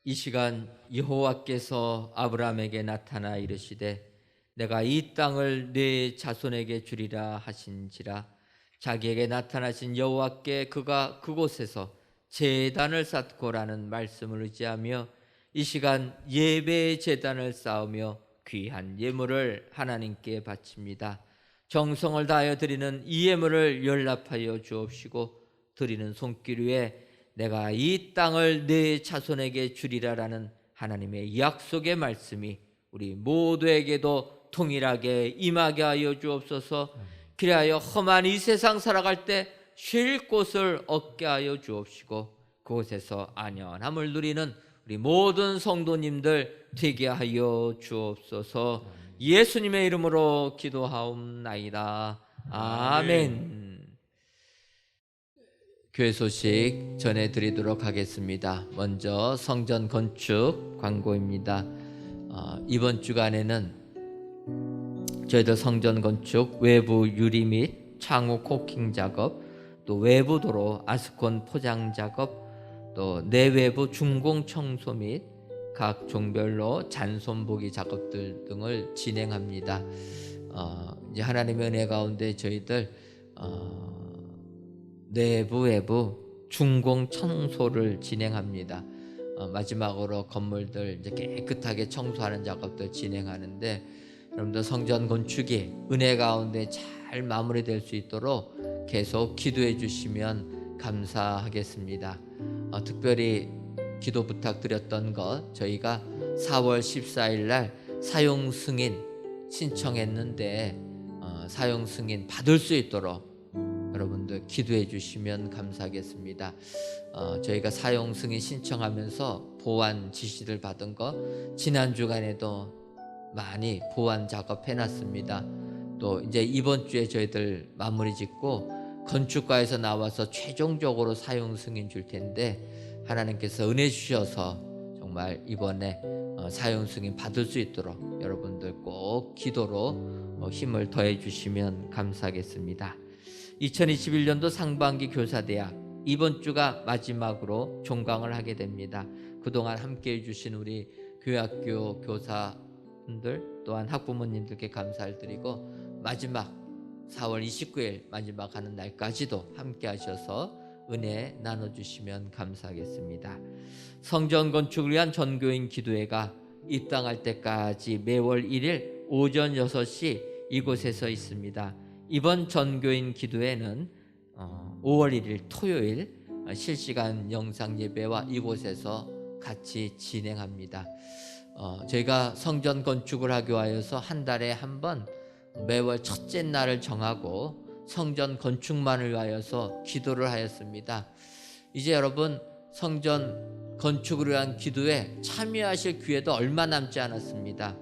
C: 이 시간 여호와께서 아브라함에게 나타나 이르시되 내가 이 땅을 네 자손에게 주리라 하신지라. 자기에게 나타나신 여호와께 그가 그곳에서 제단을 쌓고라는 말씀을 의지하며 이 시간 예배의 제단을 쌓으며 귀한 예물을 하나님께 바칩니다. 정성을 다하여 드리는 이 예물을 연락하여 주옵시고 드리는 손길 위에 내가 이 땅을 내 자손에게 주리라라는 하나님의 약속의 말씀이 우리 모두에게도 동일하게 임하게 하여 주옵소서. 그리하여 험한 이 세상 살아갈 때 쉴 곳을 얻게 하여 주옵시고 그곳에서 안연함을 누리는 우리 모든 성도님들 되게 하여 주옵소서. 예수님의 이름으로 기도하옵나이다. 아멘. 교회 소식 전해드리도록 하겠습니다. 먼저 성전 건축 광고입니다. 이번 주간에는 저희들 성전 건축 외부 유리 및 창호 코킹 작업, 또 외부 도로 아스콘 포장 작업, 또 내외부 중공 청소 및 각 종별로 잔손보기 작업들 등을 진행합니다. 이제 하나님의 은혜 가운데 저희들 내부 외부 중공 청소를 진행합니다. 마지막으로 건물들 이제 깨끗하게 청소하는 작업들 진행하는데 여러분들 성전 건축이 은혜 가운데 잘 마무리될 수 있도록 계속 기도해 주시면 감사하겠습니다. 특별히 기도 부탁드렸던 것, 저희가 4월 14일 날 사용 승인 신청했는데 사용 승인 받을 수 있도록 여러분들 기도해 주시면 감사하겠습니다. 저희가 사용 승인 신청하면서 보완 지시를 받은 거 지난 주간에도 많이 보완 작업 해놨습니다. 또 이제 이번 주에 저희들 마무리 짓고 건축가에서 나와서 최종적으로 사용 승인 줄 텐데 하나님께서 은혜 주셔서 정말 이번에 사용 승인 받을 수 있도록 여러분들 꼭 기도로 힘을 더해 주시면 감사하겠습니다. 2021년도 상반기 교사대학 이번 주가 마지막으로 종강을 하게 됩니다. 그동안 함께해 주신 우리 교회학교 교사분들 또한 학부모님들께 감사를 드리고 마지막 4월 29일 마지막 하는 날까지도 함께 하셔서 은혜 나눠주시면 감사하겠습니다. 성전 건축을 위한 전교인 기도회가 입당할 때까지 매월 1일 오전 6시 이곳에서 있습니다. 이번 전교인 기도회는 5월 1일 토요일 실시간 영상 예배와 이곳에서 같이 진행합니다. 저희가 성전 건축을 하기 위하여서 한 달에 한 번 매월 첫째 날을 정하고 성전 건축만을 위하여서 기도를 하였습니다. 이제 여러분 성전 건축을 위한 기도에 참여하실 기회도 얼마 남지 않았습니다.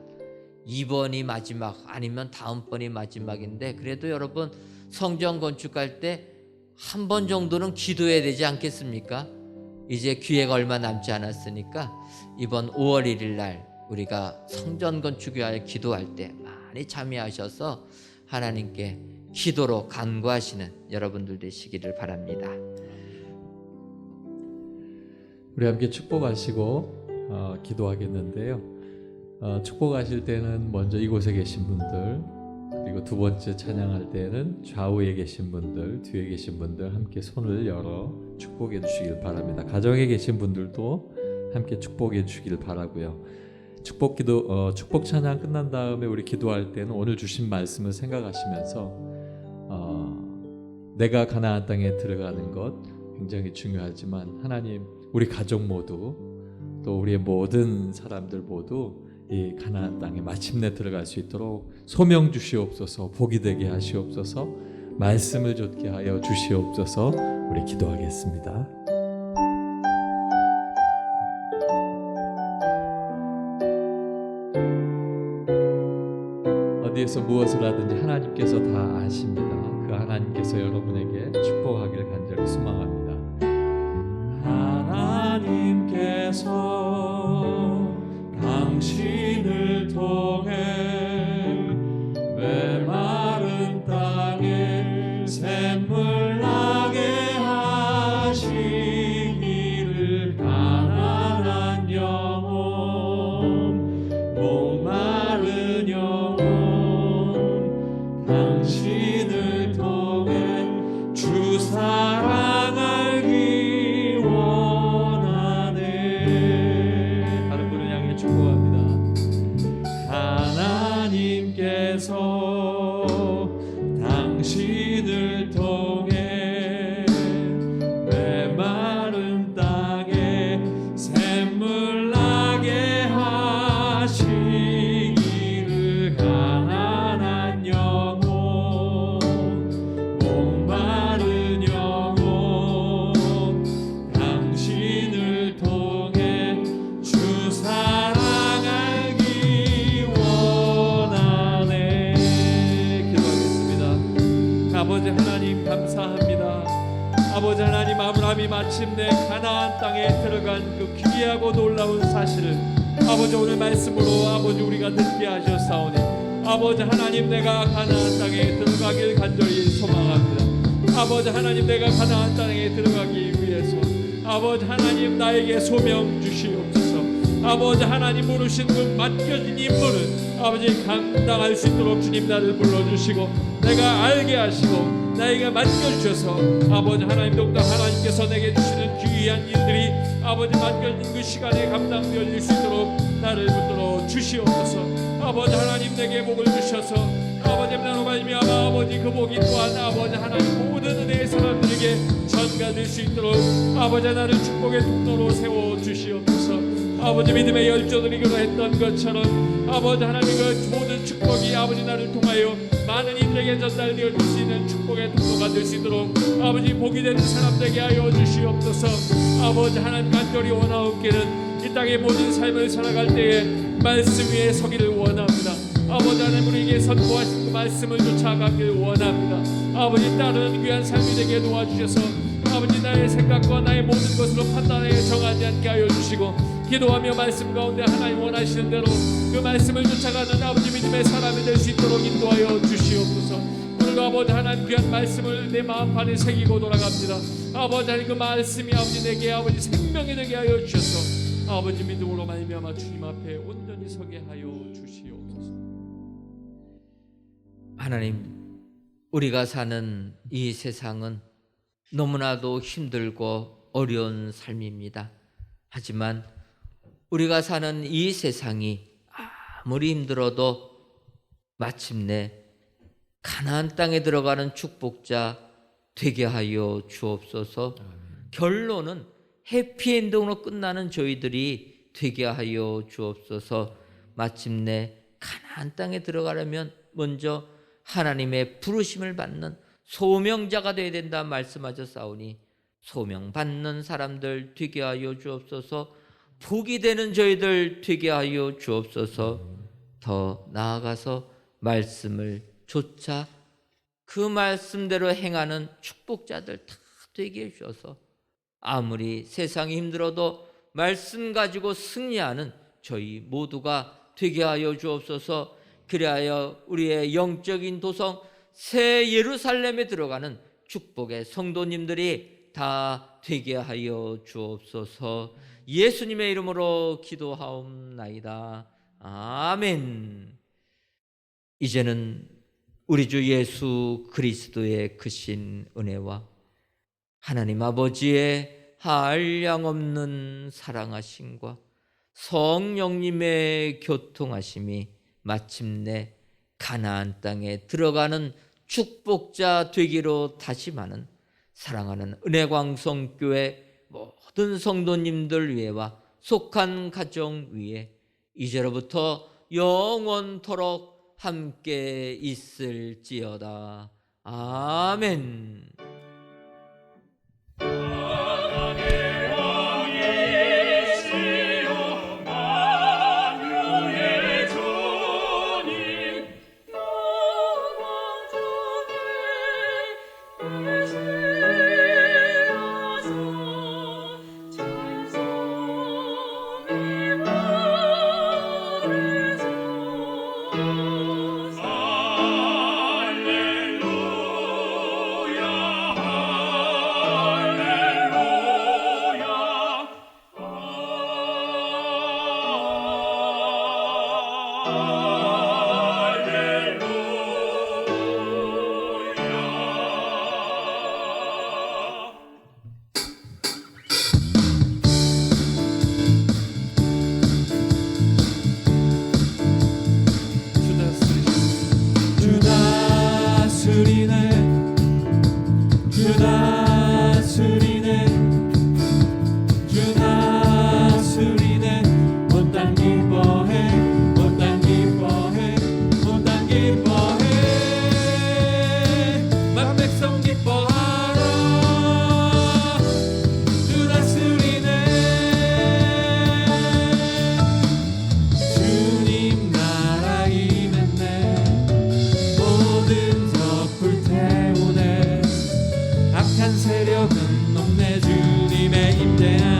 C: 이번이 마지막 아니면 다음번이 마지막인데 그래도 여러분 성전 건축할 때 한 번 정도는 기도해야 되지 않겠습니까? 이제 기회가 얼마 남지 않았으니까 이번 5월 1일 날 우리가 성전 건축 위하여 기도할 때 많이 참여하셔서 하나님께 기도로 간구하시는 여러분들 되시기를 바랍니다.
A: 우리 함께 축복하시고 기도하겠는데요. 축복하실 때는 먼저 이곳에 계신 분들, 그리고 두 번째 찬양할 때는 좌우에 계신 분들, 뒤에 계신 분들 함께 손을 열어 축복해 주시길 바랍니다. 가정에 계신 분들도 함께 축복해 주시길 바라고요. 축복 찬양 끝난 다음에 우리 기도할 때는 오늘 주신 말씀을 생각하시면서 내가 가나안 땅에 들어가는 것 굉장히 중요하지만 하나님 우리 가족 모두 또 우리의 모든 사람들 모두 이 가나안 땅에 마침내 들어갈 수 있도록 소명 주시옵소서, 복이 되게 하시옵소서, 말씀을 좇게 하여 주시옵소서. 우리 기도하겠습니다. 어디에서 무엇을 하든지 하나님께서 다 아십니다. 그 하나님께서 여러분에게 축복하기를 간절히 소망합니다. 하나님께서 당신을 통해 메마른 땅에 샘물 나게 하시기를 가난한 영 위에서 당신을 통해 메마른 땅에 샘물 나게 하시기를 가난한 영혼 목마른 영혼 당신을 통해 주 사랑하기 원하네. 기도하겠습니다. 아버지 하나님 감사합니다. 아버지 하나님, 아브라함이 마침내 가나안 땅에 들어간 그 기이하고 놀라운 사실을 아버지 오늘 말씀으로 아버지 우리가 듣게 하셨사오니 아버지 하나님, 내가 가나안 땅에 들어가길 간절히 소망합니다. 아버지 하나님, 내가 가나안 땅에 들어가기 위해서 아버지 하나님 나에게 소명 주시옵소서. 아버지 하나님, 부르신 그 맡겨진 임무를 아버지 감당할 수 있도록 주님 나를 불러주시고 내가 알게 하시고 나에게 맡겨주셔서 아버지 하나님, 더욱더 하나님께서 내게 주시는 귀한 일들이 아버지 맡겨진 그 시간에 감당되어질 수 있도록 나를 붙들어 주시옵소서. 아버지 하나님, 내게 복을 주셔서 아버지 나로 말미암아 아버지 그 복이 또한 아버지 하나님 모든 은혜의 사람들에게 전가될 수 있도록 아버지 나를 축복의 통로로 세워 주시옵소서. 아버지 믿음의 열조들이 그러했던 것처럼 아버지 하나님 그 모든 축복이 아버지 나를 통하여 많은 이들에게 전달되어 줄 수 있는 축복의 통로가 될 수 있도록 아버지 복이 되는 사람 되게 하여 주시옵소서. 아버지 하나님, 간절히 원하옵기는 이 땅의 모든 삶을 살아갈 때에 말씀 위에 서기를 원합니다. 아버지 하나님, 우리에게 선포하신 그 말씀을 쫓아가길 원합니다. 아버지, 따르는 귀한 삶이 되게 도와주셔서 아버지 나의 생각과 나의 모든 것으로 판단하여 정하지 않게 하여 주시고 기도하며 말씀 가운데 하나님 원하시는 대로 그 말씀을 쫓아가는 아버지 믿음의 사람이 될 수 있도록 인도하여 주시옵소서. 오늘도 아버지 하나님 귀한 말씀을 내 마음판에 새기고 돌아갑니다. 아버지 하나님, 그 말씀이 아버지 내게 아버지 생명이 되게 하여 주셔서 아버지 믿음으로 말미암아 주님 앞에 온전히 서게 하여 주시옵소서.
C: 하나님, 우리가 사는 이 세상은 너무나도 힘들고 어려운 삶입니다. 하지만 우리가 사는 이 세상이 아무리 힘들어도 마침내 가나안 땅에 들어가는 축복자 되게 하여 주옵소서. 결론은 해피엔딩으로 끝나는 저희들이 되게 하여 주옵소서. 마침내 가나안 땅에 들어가려면 먼저 하나님의 부르심을 받는 소명자가 되어야 된다 말씀하셨사오니 소명 받는 사람들 되게 하여 주옵소서. 복이 되는 저희들 되게 하여 주옵소서. 더 나아가서 말씀을 쫓아 그 말씀대로 행하는 축복자들 다 되게 해주셔서 아무리 세상이 힘들어도 말씀 가지고 승리하는 저희 모두가 되게 하여 주옵소서. 그리하여 우리의 영적인 도성 새 예루살렘에 들어가는 축복의 성도님들이 다 되게 하여 주옵소서. 예수님의 이름으로 기도하옵나이다. 아멘. 이제는 우리 주 예수 그리스도의 크신 은혜와 하나님 아버지의 한량없는 사랑하심과 성령님의 교통하심이 마침내 가나안 땅에 들어가는 축복자 되기로 다짐하는 사랑하는 은혜광성교회 모든 성도님들 위에와 속한 가정 위에 이제로부터 영원토록 함께 있을지어다. 아멘.
A: 세력은 높네 주님의 임재